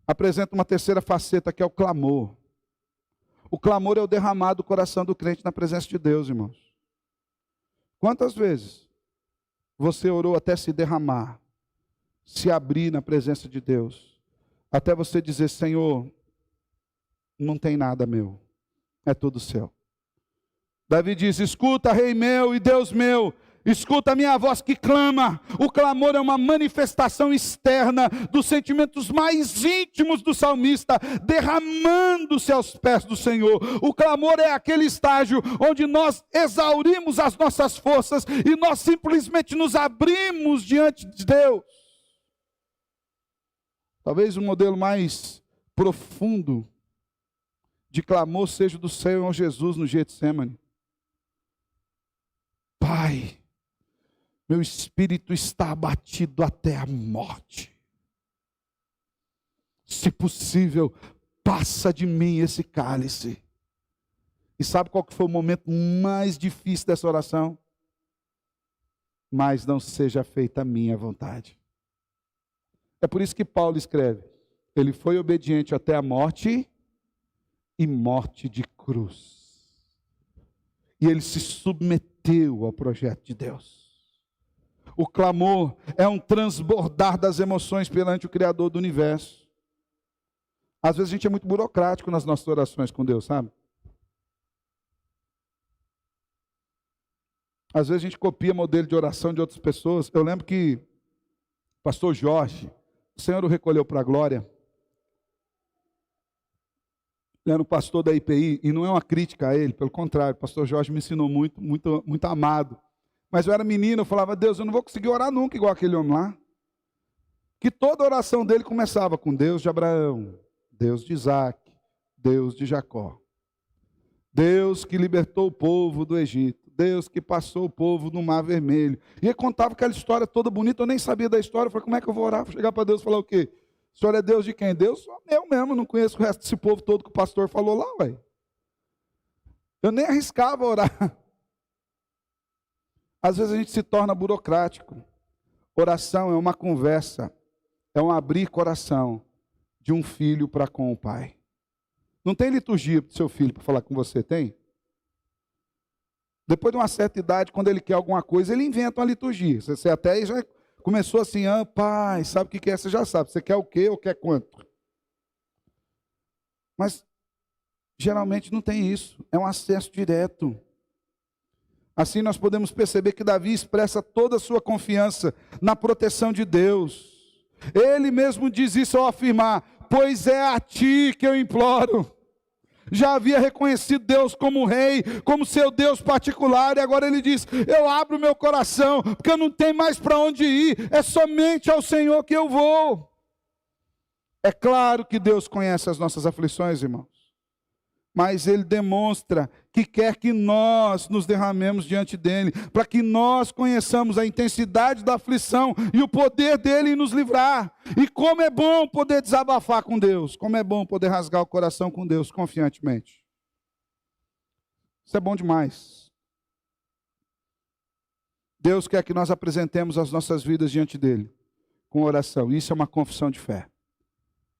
apresenta uma terceira faceta, que é o clamor. O clamor é o derramar do coração do crente na presença de Deus, irmãos. Quantas vezes você orou até se derramar, se abrir na presença de Deus, até você dizer, Senhor, não tem nada meu, é tudo seu. Davi diz, escuta, Rei meu e Deus meu, escuta a minha voz que clama. O clamor é uma manifestação externa dos sentimentos mais íntimos do salmista, derramando-se aos pés do Senhor. O clamor é aquele estágio onde nós exaurimos as nossas forças e nós simplesmente nos abrimos diante de Deus. Talvez o modelo mais profundo de clamor seja o do Senhor Jesus no Getsêmani. Pai, meu espírito está abatido até a morte. Se possível, passa de mim esse cálice. E sabe qual que foi o momento mais difícil dessa oração? Mas não seja feita a minha vontade. É por isso que Paulo escreve, ele foi obediente até a morte e morte de cruz. E ele se submeteu ao projeto de Deus. O clamor é um transbordar das emoções perante o Criador do universo. Às vezes a gente é muito burocrático nas nossas orações com Deus, sabe? Às vezes a gente copia modelo de oração de outras pessoas. Eu lembro que o pastor Jorge, o Senhor o recolheu para a glória. Ele era um pastor da IPI, e não é uma crítica a ele, pelo contrário, o pastor Jorge me ensinou muito, muito, muito amado. Mas eu era menino, eu falava, Deus, eu não vou conseguir orar nunca igual aquele homem lá. Que toda oração dele começava com Deus de Abraão, Deus de Isaac, Deus de Jacó. Deus que libertou o povo do Egito, Deus que passou o povo no Mar Vermelho. E ele contava aquela história toda bonita, eu nem sabia da história, eu falei, como é que eu vou orar? Vou chegar para Deus e falar o quê? O Senhor é Deus de quem? Deus sou eu mesmo, não conheço o resto desse povo todo que o pastor falou lá, ué. Eu nem arriscava orar. Às vezes a gente se torna burocrático. Oração é uma conversa, é um abrir coração de um filho para com o pai. Não tem liturgia para o seu filho para falar com você, tem? Depois de uma certa idade, quando ele quer alguma coisa, ele inventa uma liturgia. Você até já começou assim, pai, sabe o que é? Você já sabe. Você quer o quê ou quer quanto? Mas, geralmente não tem isso. É um acesso direto. Assim nós podemos perceber que Davi expressa toda a sua confiança na proteção de Deus. Ele mesmo diz isso ao afirmar, pois é a ti que eu imploro. Já havia reconhecido Deus como rei, como seu Deus particular, e agora ele diz, eu abro meu coração, porque eu não tenho mais para onde ir, é somente ao Senhor que eu vou. É claro que Deus conhece as nossas aflições, irmãos, mas Ele demonstra que quer que nós nos derramemos diante dEle, para que nós conheçamos a intensidade da aflição e o poder dEle em nos livrar. E como é bom poder desabafar com Deus, como é bom poder rasgar o coração com Deus confiantemente. Isso é bom demais. Deus quer que nós apresentemos as nossas vidas diante dEle, com oração. Isso é uma confissão de fé,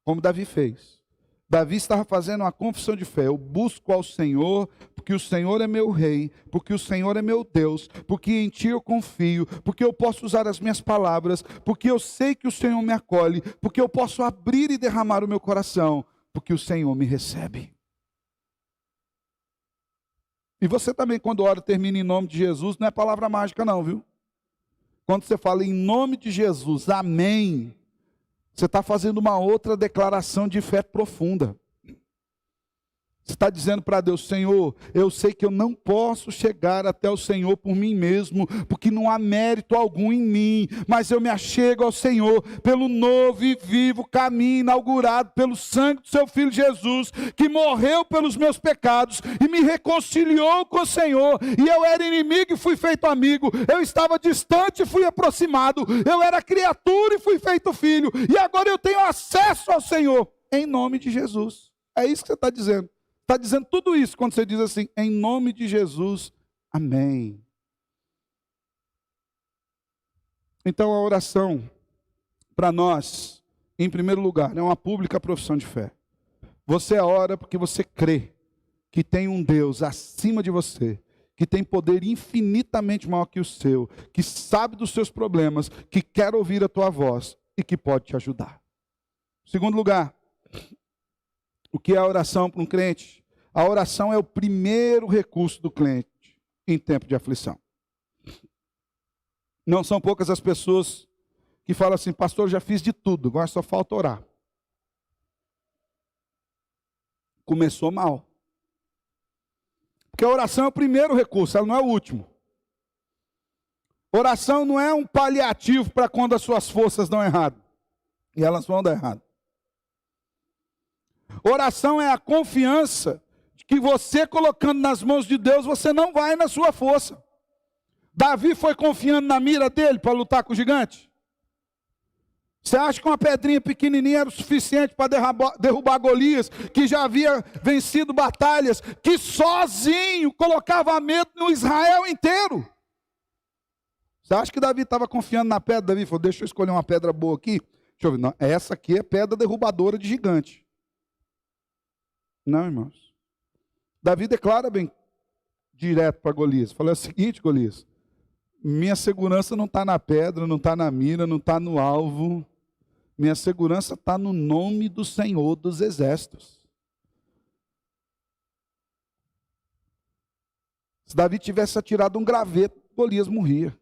como Davi fez. Davi estava fazendo uma confissão de fé. Eu busco ao Senhor, porque o Senhor é meu rei, porque o Senhor é meu Deus, porque em Ti eu confio, porque eu posso usar as minhas palavras, porque eu sei que o Senhor me acolhe, porque eu posso abrir e derramar o meu coração, porque o Senhor me recebe. E você também, quando ora, termina em nome de Jesus, não é palavra mágica não, viu? Quando você fala em nome de Jesus, amém, você está fazendo uma outra declaração de fé profunda. Você está dizendo para Deus, Senhor, eu sei que eu não posso chegar até o Senhor por mim mesmo, porque não há mérito algum em mim, mas eu me achego ao Senhor pelo novo e vivo caminho inaugurado pelo sangue do seu Filho Jesus, que morreu pelos meus pecados e me reconciliou com o Senhor. E eu era inimigo e fui feito amigo, eu estava distante e fui aproximado, eu era criatura e fui feito filho, e agora eu tenho acesso ao Senhor. em nome de Jesus. É isso que você está dizendo. Está dizendo tudo isso quando você diz assim, em nome de Jesus, amém. Então a oração, para nós, em primeiro lugar, é uma pública profissão de fé. Você ora porque você crê que tem um Deus acima de você, que tem poder infinitamente maior que o seu, que sabe dos seus problemas, que quer ouvir a tua voz e que pode te ajudar. Segundo lugar, o que é a oração para um crente? A oração é o primeiro recurso do crente em tempo de aflição. Não são poucas as pessoas que falam assim, pastor, já fiz de tudo, agora só falta orar. Começou mal. Porque a oração é o primeiro recurso, ela não é o último. Oração não é um paliativo para quando as suas forças dão errado. E elas vão dar errado. Oração é a confiança de que você colocando nas mãos de Deus, você não vai na sua força. Davi foi confiando na mira dele para lutar com o gigante? Você acha que uma pedrinha pequenininha era o suficiente para derrubar Golias, que já havia vencido batalhas, que sozinho colocava medo no Israel inteiro? Você acha que Davi estava confiando na pedra? Davi falou, deixa eu escolher uma pedra boa aqui. Deixa eu ver, não, essa aqui é pedra derrubadora de gigante. Não, irmãos. Davi declara bem direto para Golias. Fala o seguinte, Golias, minha segurança não está na pedra, não está na mira, não está no alvo. Minha segurança está no nome do Senhor dos Exércitos. Se Davi tivesse atirado um graveto, Golias morria.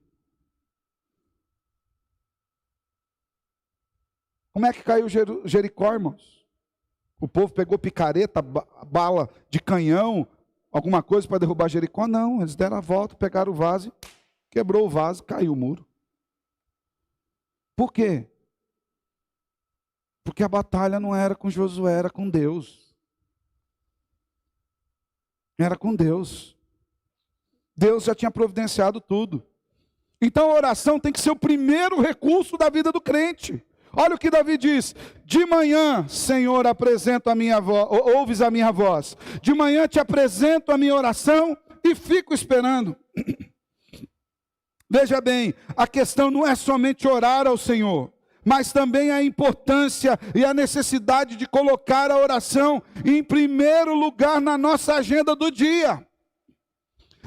Como é que caiu Jericó, irmãos? O povo pegou picareta, bala de canhão, alguma coisa para derrubar Jericó? Não, eles deram a volta, pegaram o vaso, quebrou o vaso, caiu o muro. Por quê? Porque a batalha não era com Josué, era com Deus. Era com Deus. Deus já tinha providenciado tudo. Então a oração tem que ser o primeiro recurso da vida do crente. Olha o que Davi diz: de manhã, Senhor, apresento a minha voz, ouves a minha voz. De manhã te apresento a minha oração e fico esperando. Veja bem, a questão não é somente orar ao Senhor, mas também a importância e a necessidade de colocar a oração em primeiro lugar na nossa agenda do dia.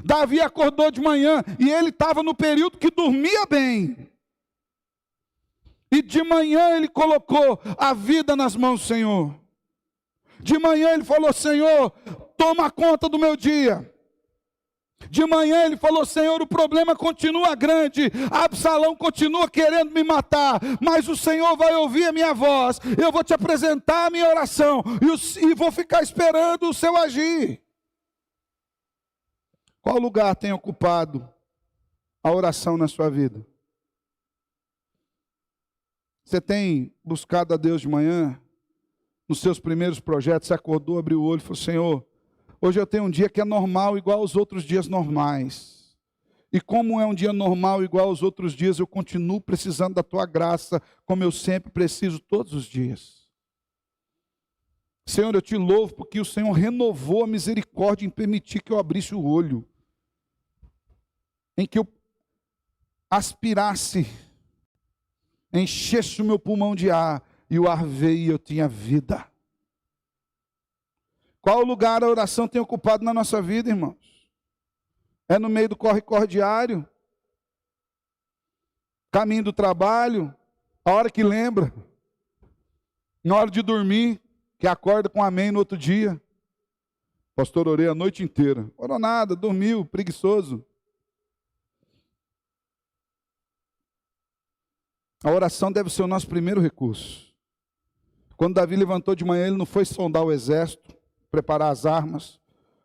Davi acordou de manhã e ele estava no período que dormia bem. E de manhã ele colocou a vida nas mãos do Senhor. De manhã ele falou, Senhor, toma conta do meu dia. De manhã ele falou, Senhor, o problema continua grande, Absalão continua querendo me matar, mas o Senhor vai ouvir a minha voz, eu vou te apresentar a minha oração, e vou ficar esperando o seu agir. Qual lugar tem ocupado a oração na sua vida? Você tem buscado a Deus de manhã? Nos seus primeiros projetos, você acordou, abriu o olho e falou, Senhor, hoje eu tenho um dia que é normal igual aos outros dias normais. E como é um dia normal igual aos outros dias, eu continuo precisando da tua graça, como eu sempre preciso todos os dias. Senhor, eu te louvo porque o Senhor renovou a misericórdia em permitir que eu abrisse o olho, em que eu aspirasse, enchesse o meu pulmão de ar, e o ar veio e eu tinha vida. Qual lugar a oração tem ocupado na nossa vida, irmãos? É no meio do corre-corre diário? Caminho do trabalho? A hora que lembra? Na hora de dormir, que acorda com amém no outro dia? Pastor, orei a noite inteira. Orou nada, dormiu, preguiçoso. A oração deve ser o nosso primeiro recurso. Quando Davi levantou de manhã, ele não foi sondar o exército, preparar as armas,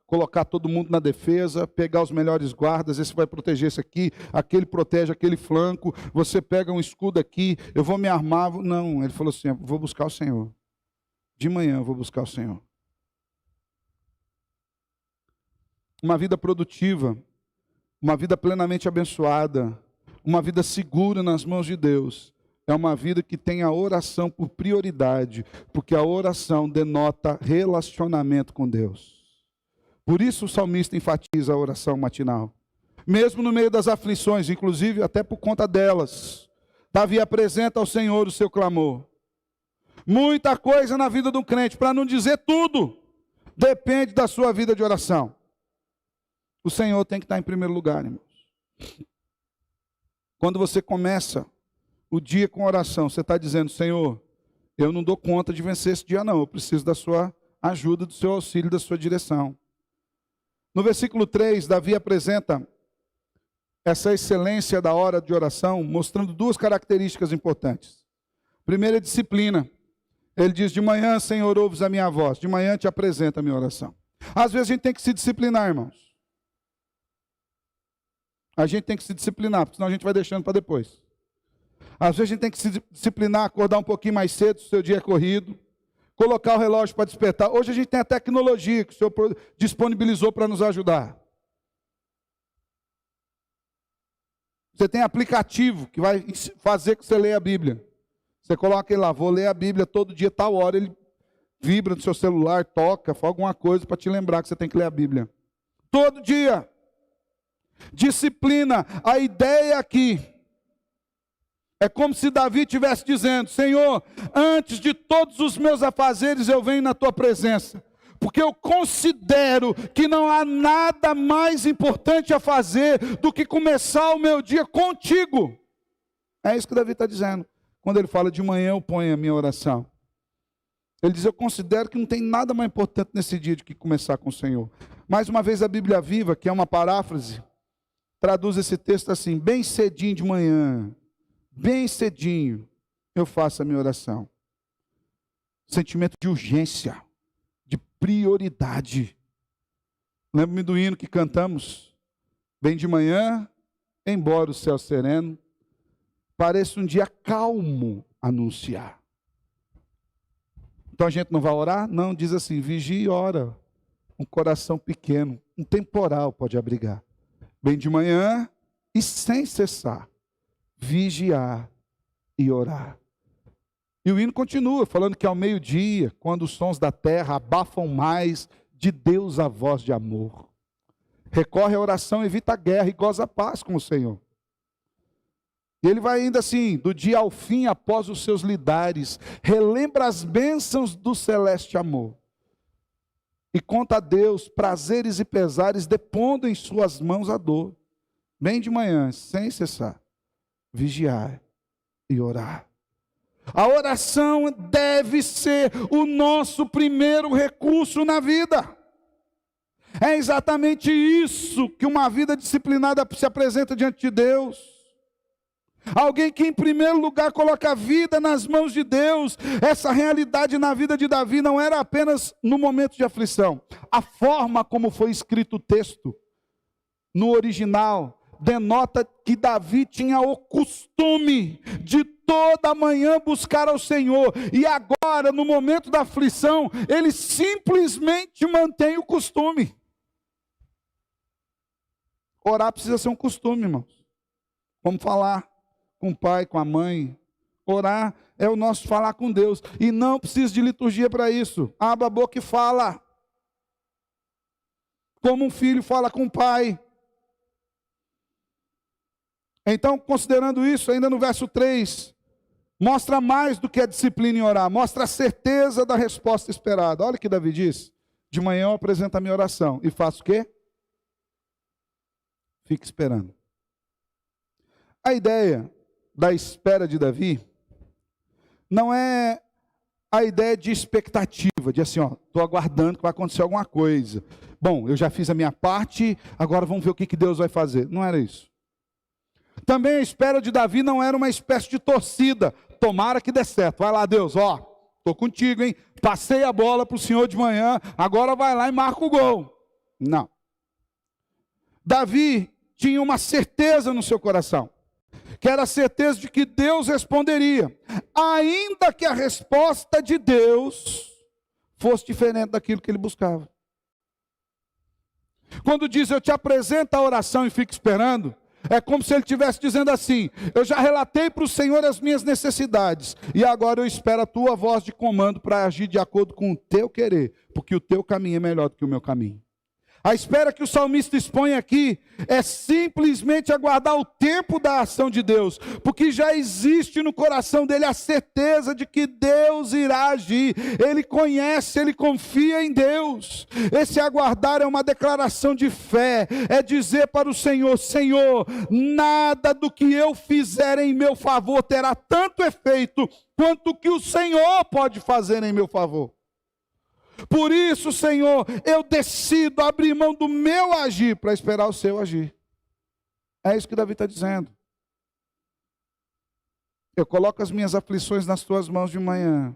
colocar todo mundo na defesa, pegar os melhores guardas, esse vai proteger esse aqui, aquele protege aquele flanco, você pega um escudo aqui, eu vou me armar. Não, ele falou assim, vou buscar o Senhor. De manhã eu vou buscar o Senhor. Uma vida produtiva, uma vida plenamente abençoada, uma vida segura nas mãos de Deus, é uma vida que tem a oração por prioridade, porque a oração denota relacionamento com Deus. Por isso o salmista enfatiza a oração matinal. Mesmo no meio das aflições, inclusive até por conta delas, Davi apresenta ao Senhor o seu clamor. Muita coisa na vida do crente, para não dizer tudo, depende da sua vida de oração. O Senhor tem que estar em primeiro lugar, irmãos. Quando você começa o dia com oração, você está dizendo: Senhor, eu não dou conta de vencer esse dia não, eu preciso da sua ajuda, do seu auxílio, da sua direção. No versículo 3, Davi apresenta essa excelência da hora de oração, mostrando duas características importantes. Primeiro é disciplina. Ele diz: de manhã, Senhor, ouves a minha voz, de manhã te apresenta a minha oração. Às vezes a gente tem que se disciplinar, irmãos. A gente tem que se disciplinar, porque senão a gente vai deixando para depois. Às vezes a gente tem que se disciplinar, acordar um pouquinho mais cedo, se o seu dia é corrido, colocar o relógio para despertar. Hoje a gente tem a tecnologia que o Senhor disponibilizou para nos ajudar. Você tem aplicativo que vai fazer que você leia a Bíblia. Você coloca ele lá: vou ler a Bíblia todo dia, tal hora, ele vibra no seu celular, toca, faz alguma coisa para te lembrar que você tem que ler a Bíblia. Todo dia. Disciplina. A ideia aqui é como se Davi estivesse dizendo: Senhor, antes de todos os meus afazeres eu venho na tua presença, porque eu considero que não há nada mais importante a fazer do que começar o meu dia contigo. É isso que Davi está dizendo. Quando ele fala: de manhã eu ponho a minha oração. Ele diz: eu considero que não tem nada mais importante nesse dia do que começar com o Senhor. Mais uma vez a Bíblia Viva, que é uma paráfrase, traduz esse texto assim: bem cedinho de manhã, bem cedinho, eu faço a minha oração. Sentimento de urgência, de prioridade. Lembro-me do hino que cantamos: bem de manhã, embora o céu sereno, pareça um dia calmo anunciar. Então a gente não vai orar? Não, diz assim: vigia e ora. Um coração pequeno, um temporal pode abrigar. Bem de manhã e sem cessar, vigiar e orar. E o hino continua falando que ao meio-dia, quando os sons da terra abafam mais, de Deus a voz de amor. Recorre à oração, evita a guerra e goza a paz com o Senhor. E ele vai ainda assim: do dia ao fim, após os seus lidares, relembra as bênçãos do celeste amor. E conta a Deus prazeres e pesares, depondo em suas mãos a dor. Bem de manhã, sem cessar, vigiar e orar. A oração deve ser o nosso primeiro recurso na vida. É exatamente isso que uma vida disciplinada se apresenta diante de Deus. Alguém que em primeiro lugar coloca a vida nas mãos de Deus. Essa realidade na vida de Davi não era apenas no momento de aflição. A forma como foi escrito o texto, no original, denota que Davi tinha o costume de toda manhã buscar ao Senhor. E agora, no momento da aflição, ele simplesmente mantém o costume. Orar precisa ser um costume, irmãos. Vamos falar com o pai, com a mãe. Orar é o nosso falar com Deus. E não precisa de liturgia para isso. Abra a boca e fala. Como um filho fala com o pai. Então, considerando isso, ainda no verso 3, mostra mais do que a disciplina em orar. Mostra a certeza da resposta esperada. Olha o que Davi diz: de manhã eu apresento a minha oração. E faço o quê? Fique esperando. A ideia da espera de Davi não é a ideia de expectativa, de assim, estou aguardando que vai acontecer alguma coisa. Bom, eu já fiz a minha parte, agora vamos ver o que Deus vai fazer. Não era isso. Também a espera de Davi não era uma espécie de torcida. Tomara que dê certo. Vai lá, Deus, estou contigo, hein? Passei a bola para o Senhor de manhã, agora vai lá e marca o gol. Não. Davi tinha uma certeza no seu coração, que era a certeza de que Deus responderia, ainda que a resposta de Deus fosse diferente daquilo que ele buscava. Quando diz eu te apresento a oração e fico esperando, É como se ele estivesse dizendo assim: eu já relatei para o Senhor as minhas necessidades, e agora eu espero a tua voz de comando para agir de acordo com o teu querer, porque o teu caminho é melhor do que o meu caminho. A espera que o salmista expõe aqui é simplesmente aguardar o tempo da ação de Deus, porque já existe no coração dele a certeza de que Deus irá agir. Ele conhece, ele confia em Deus. Esse aguardar é uma declaração de fé, é dizer para o Senhor: Senhor, nada do que eu fizer em meu favor terá tanto efeito quanto o que o Senhor pode fazer em meu favor. Por isso, Senhor, eu decido abrir mão do meu agir para esperar o seu agir. É isso que Davi está dizendo. Eu coloco as minhas aflições nas tuas mãos de manhã,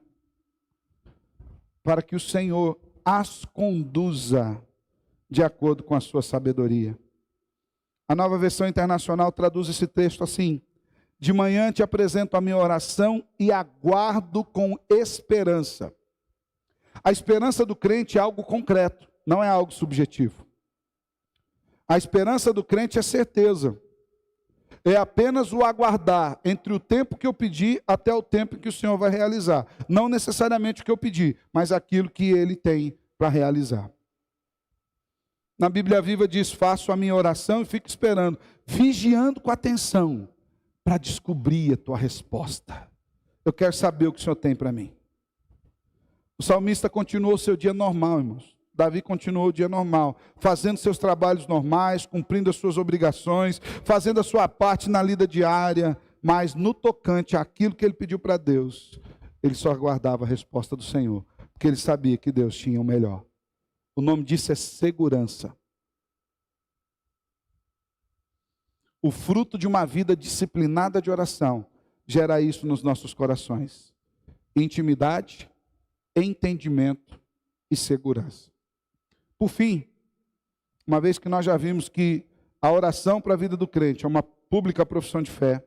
para que o Senhor as conduza de acordo com a sua sabedoria. A Nova Versão Internacional traduz esse texto assim: de manhã te apresento a minha oração e aguardo com esperança. A esperança do crente é algo concreto, não é algo subjetivo. A esperança do crente é certeza. É apenas o aguardar entre o tempo que eu pedi até o tempo que o Senhor vai realizar. Não necessariamente o que eu pedi, mas aquilo que Ele tem para realizar. Na Bíblia Viva diz: faço a minha oração e fico esperando, vigiando com atenção, para descobrir a tua resposta. Eu quero saber o que o Senhor tem para mim. O salmista continuou o seu dia normal, irmãos. Davi continuou o dia normal, fazendo seus trabalhos normais, cumprindo as suas obrigações, fazendo a sua parte na lida diária, mas no tocante àquilo que ele pediu para Deus, ele só aguardava a resposta do Senhor, porque ele sabia que Deus tinha o melhor. O nome disso é segurança. O fruto de uma vida disciplinada de oração gera isso nos nossos corações: intimidade, entendimento e segurança. Por fim, uma vez que nós já vimos que a oração para a vida do crente é uma pública profissão de fé,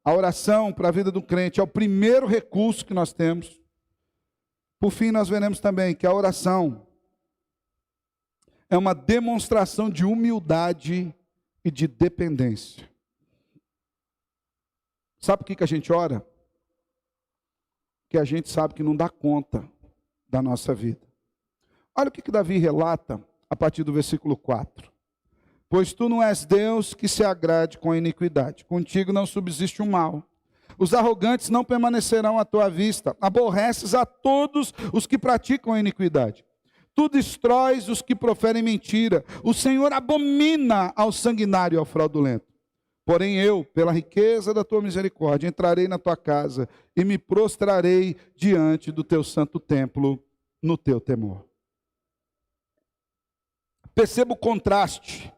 a oração para a vida do crente é o primeiro recurso que nós temos. Por fim, nós veremos também que a oração é uma demonstração de humildade e de dependência. Sabe por que a gente ora? Que a gente sabe que não dá conta da nossa vida. Olha o que Davi relata a partir do versículo 4. Pois tu não és Deus que se agrade com a iniquidade, contigo não subsiste o mal. Os arrogantes não permanecerão à tua vista, aborreces a todos os que praticam a iniquidade. Tu destróis os que proferem mentira, o Senhor abomina ao sanguinário e ao fraudulento. Porém eu, pela riqueza da tua misericórdia, entrarei na tua casa e me prostrarei diante do teu santo templo no teu temor. Perceba o contraste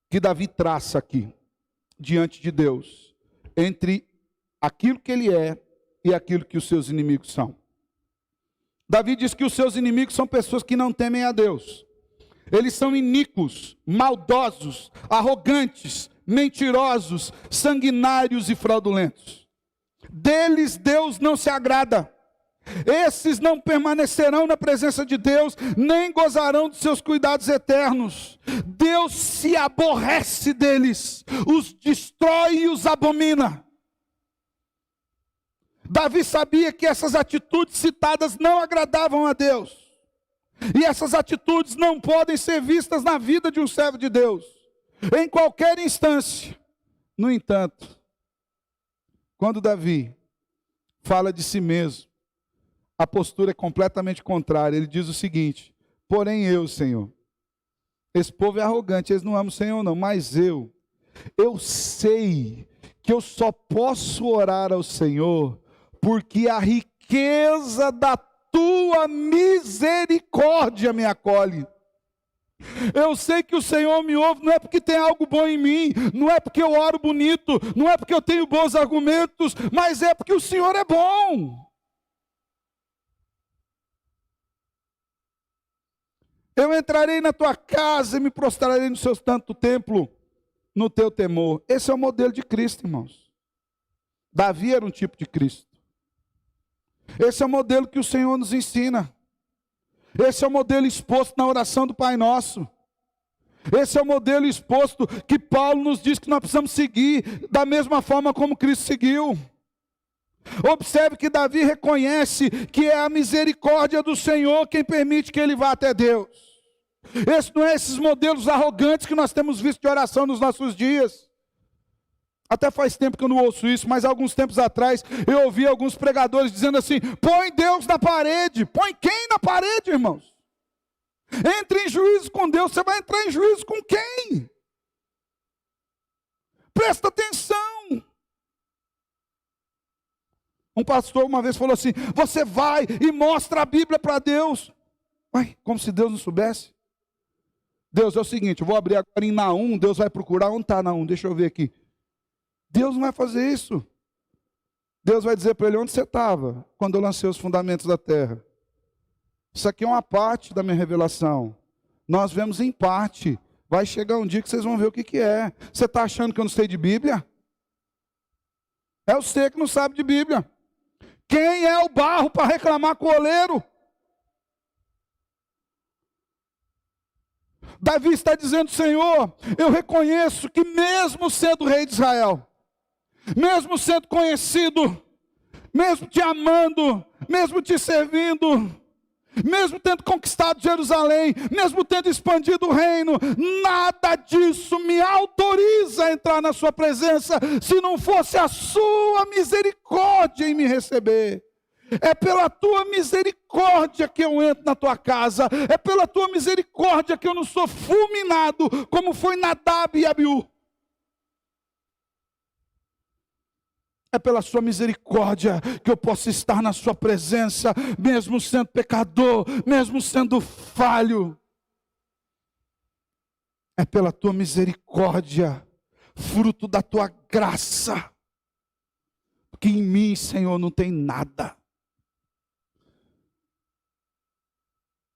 que Davi traça aqui, diante de Deus, entre aquilo que ele é e aquilo que os seus inimigos são. Davi diz que os seus inimigos são pessoas que não temem a Deus. Eles são iníquos, maldosos, arrogantes, mentirosos, sanguinários e fraudulentos. Deles Deus não se agrada. Esses não permanecerão na presença de Deus, nem gozarão dos seus cuidados eternos. Deus se aborrece deles, os destrói e os abomina. Davi sabia que essas atitudes citadas não agradavam a Deus. E essas atitudes não podem ser vistas na vida de um servo de Deus, em qualquer instância. No entanto, quando Davi fala de si mesmo, a postura é completamente contrária. Ele diz o seguinte: porém eu, Senhor, esse povo é arrogante, eles não amam o Senhor não, mas eu sei que eu só posso orar ao Senhor, porque a riqueza da tua misericórdia me acolhe. Eu sei que o Senhor me ouve, não é porque tem algo bom em mim, não é porque eu oro bonito, não é porque eu tenho bons argumentos, mas é porque o Senhor é bom. Eu entrarei na tua casa e me prostrarei no seu santo templo, no teu temor. Esse é o modelo de Cristo, irmãos. Davi era um tipo de Cristo. Esse é o modelo que o Senhor nos ensina. Esse é o modelo exposto na oração do Pai Nosso. Esse é o modelo exposto que Paulo nos diz que nós precisamos seguir da mesma forma como Cristo seguiu. Observe que Davi reconhece que é a misericórdia do Senhor quem permite que ele vá até Deus. Esse não é esses modelos arrogantes que nós temos visto de oração nos nossos dias. Até faz tempo que eu não ouço isso, mas alguns tempos atrás eu ouvi alguns pregadores dizendo assim: põe Deus na parede. Põe quem na parede, irmãos? Entre em juízo com Deus. Você vai entrar em juízo com quem? Presta atenção. Um pastor uma vez falou assim: você vai e mostra a Bíblia para Deus. Uai, como se Deus não soubesse. Deus, é o seguinte, eu vou abrir agora em Naum, Deus vai procurar onde está Naum, deixa eu ver aqui. Deus não vai fazer isso. Deus vai dizer para ele: onde você estava quando eu lancei os fundamentos da terra? Isso aqui é uma parte da minha revelação. Nós vemos em parte. Vai chegar um dia que vocês vão ver o que é. Você está achando que eu não sei de Bíblia? É você que não sabe de Bíblia. Quem é o barro para reclamar com o oleiro? Davi está dizendo: Senhor, eu reconheço que mesmo sendo rei de Israel, mesmo sendo conhecido, mesmo te amando, mesmo te servindo, mesmo tendo conquistado Jerusalém, mesmo tendo expandido o reino, nada disso me autoriza a entrar na sua presença, se não fosse a sua misericórdia em me receber. É pela tua misericórdia que eu entro na tua casa, é pela tua misericórdia que eu não sou fulminado, como foi Nadab e Abiú. É pela sua misericórdia que eu posso estar na sua presença, mesmo sendo pecador, mesmo sendo falho. É pela tua misericórdia, fruto da tua graça. Porque em mim, Senhor, não tem nada.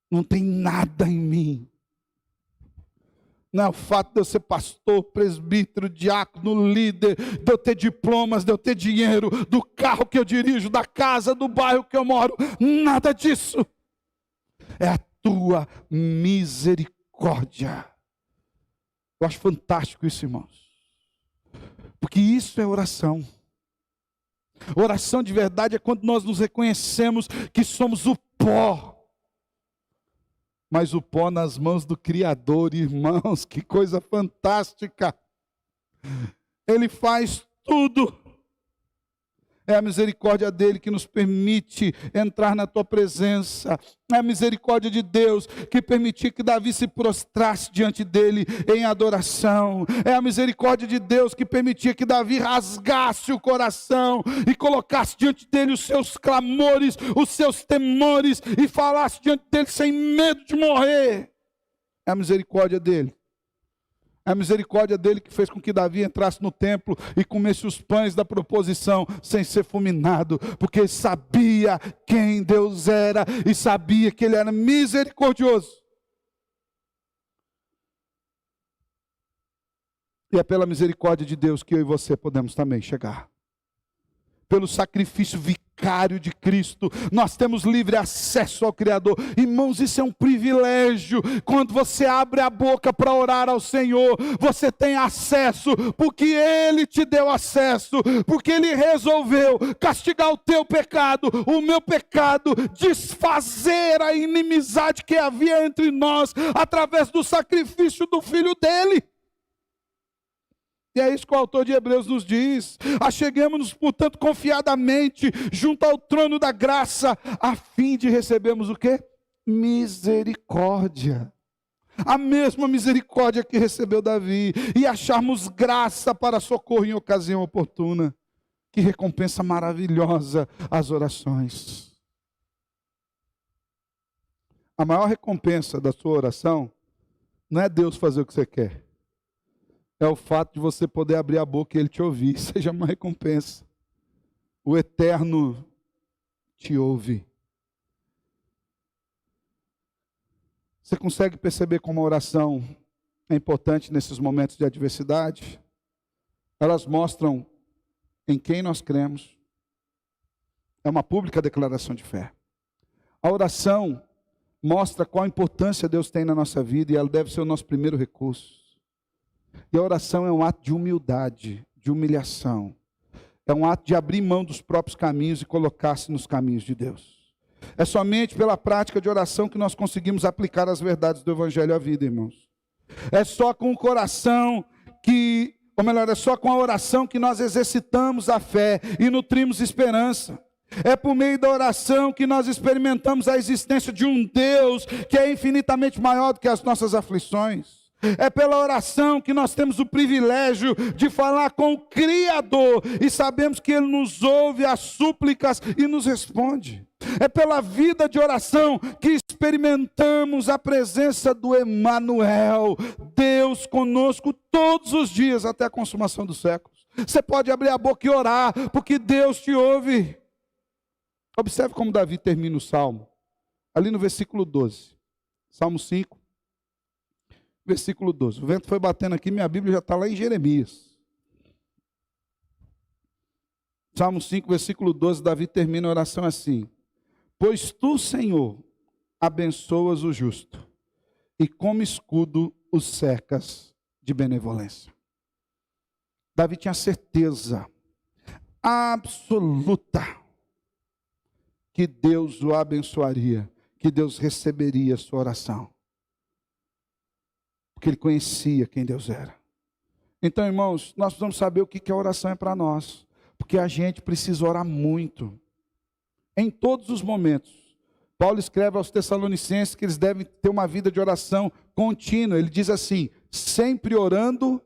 Não tem nada em mim. Não é o fato de eu ser pastor, presbítero, diácono, líder, de eu ter diplomas, de eu ter dinheiro, do carro que eu dirijo, da casa, do bairro que eu moro. Nada disso. É a tua misericórdia. Eu acho fantástico isso, irmãos. Porque isso é oração. Oração de verdade é quando nós nos reconhecemos que somos o pó. Mas o pó nas mãos do Criador, irmãos, que coisa fantástica. Ele faz tudo. É a misericórdia dele que nos permite entrar na tua presença. É a misericórdia de Deus que permitiu que Davi se prostrasse diante dele em adoração. É a misericórdia de Deus que permitia que Davi rasgasse o coração e colocasse diante dele os seus clamores, os seus temores e falasse diante dele sem medo de morrer. É a misericórdia dele. É a misericórdia dele que fez com que Davi entrasse no templo e comesse os pães da proposição sem ser fulminado, porque ele sabia quem Deus era e sabia que ele era misericordioso. E é pela misericórdia de Deus que eu e você podemos também chegar. Pelo sacrifício vicário de Cristo, nós temos livre acesso ao Criador. Irmãos, isso é um privilégio. Quando você abre a boca para orar ao Senhor, você tem acesso, porque Ele te deu acesso, porque Ele resolveu castigar o teu pecado, o meu pecado, desfazer a inimizade que havia entre nós, através do sacrifício do Filho dEle. E é isso que o autor de Hebreus nos diz: acheguemos-nos, portanto, confiadamente junto ao trono da graça, a fim de recebermos o quê? Misericórdia. A mesma misericórdia que recebeu Davi, e acharmos graça para socorro em ocasião oportuna. Que recompensa maravilhosa as orações. A maior recompensa da sua oração não é Deus fazer o que você quer. É o fato de você poder abrir a boca e Ele te ouvir. Seja uma recompensa. O Eterno te ouve. Você consegue perceber como a oração é importante nesses momentos de adversidade? Elas mostram em quem nós cremos. É uma pública declaração de fé. A oração mostra qual importância Deus tem na nossa vida e ela deve ser o nosso primeiro recurso. E a oração é um ato de humildade, de humilhação. É um ato de abrir mão dos próprios caminhos e colocar-se nos caminhos de Deus. É somente pela prática de oração que nós conseguimos aplicar as verdades do Evangelho à vida, irmãos. É só com o coração é só com a oração que nós exercitamos a fé e nutrimos esperança. É por meio da oração que nós experimentamos a existência de um Deus que é infinitamente maior do que as nossas aflições. É pela oração que nós temos o privilégio de falar com o Criador e sabemos que Ele nos ouve as súplicas e nos responde. É pela vida de oração que experimentamos a presença do Emanuel, Deus conosco todos os dias até a consumação dos séculos. Você pode abrir a boca e orar, porque Deus te ouve. Observe como Davi termina o Salmo, ali no versículo 12. Salmo 5, versículo 12. O vento foi batendo aqui, minha Bíblia já está lá em Jeremias. Salmo 5, versículo 12, Davi termina a oração assim: pois tu, Senhor, abençoas o justo, e como escudo os cercas de benevolência. Davi tinha certeza absoluta que Deus o abençoaria, que Deus receberia a sua oração. Porque ele conhecia quem Deus era. Então, irmãos, nós precisamos saber o que a oração é para nós. Porque a gente precisa orar muito. Em todos os momentos. Paulo escreve aos Tessalonicenses que eles devem ter uma vida de oração contínua. Ele diz assim: sempre orando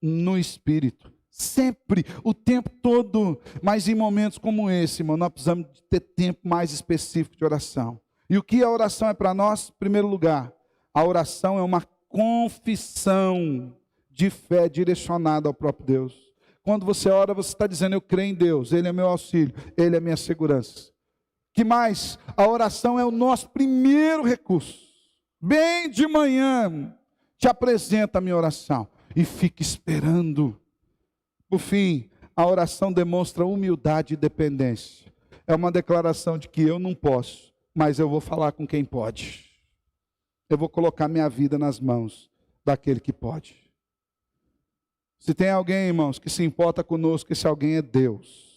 no Espírito. Sempre, o tempo todo. Mas em momentos como esse, irmão, nós precisamos ter tempo mais específico de oração. E o que a oração é para nós? Em primeiro lugar, a oração é uma confissão de fé direcionada ao próprio Deus. Quando você ora, você está dizendo: eu creio em Deus, Ele é meu auxílio, Ele é minha segurança. Que mais? A oração é o nosso primeiro recurso. Bem de manhã, te apresenta a minha oração e fica esperando. Por fim, a oração demonstra humildade e dependência. É uma declaração de que eu não posso, mas eu vou falar com quem pode. Eu vou colocar minha vida nas mãos daquele que pode. Se tem alguém, irmãos, que se importa conosco, esse alguém é Deus.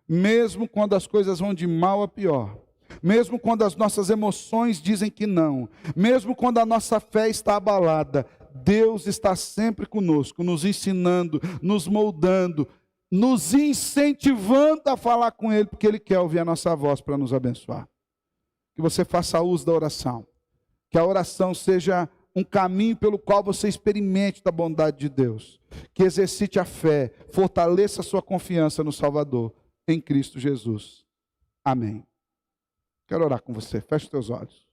Mesmo quando as coisas vão de mal a pior, mesmo quando as nossas emoções dizem que não, mesmo quando a nossa fé está abalada, Deus está sempre conosco, nos ensinando, nos moldando, nos incentivando a falar com Ele, porque Ele quer ouvir a nossa voz para nos abençoar. Que você faça uso da oração, que a oração seja um caminho pelo qual você experimente da bondade de Deus, que exercite a fé, fortaleça a sua confiança no Salvador, em Cristo Jesus. Amém. Quero orar com você, feche os teus olhos.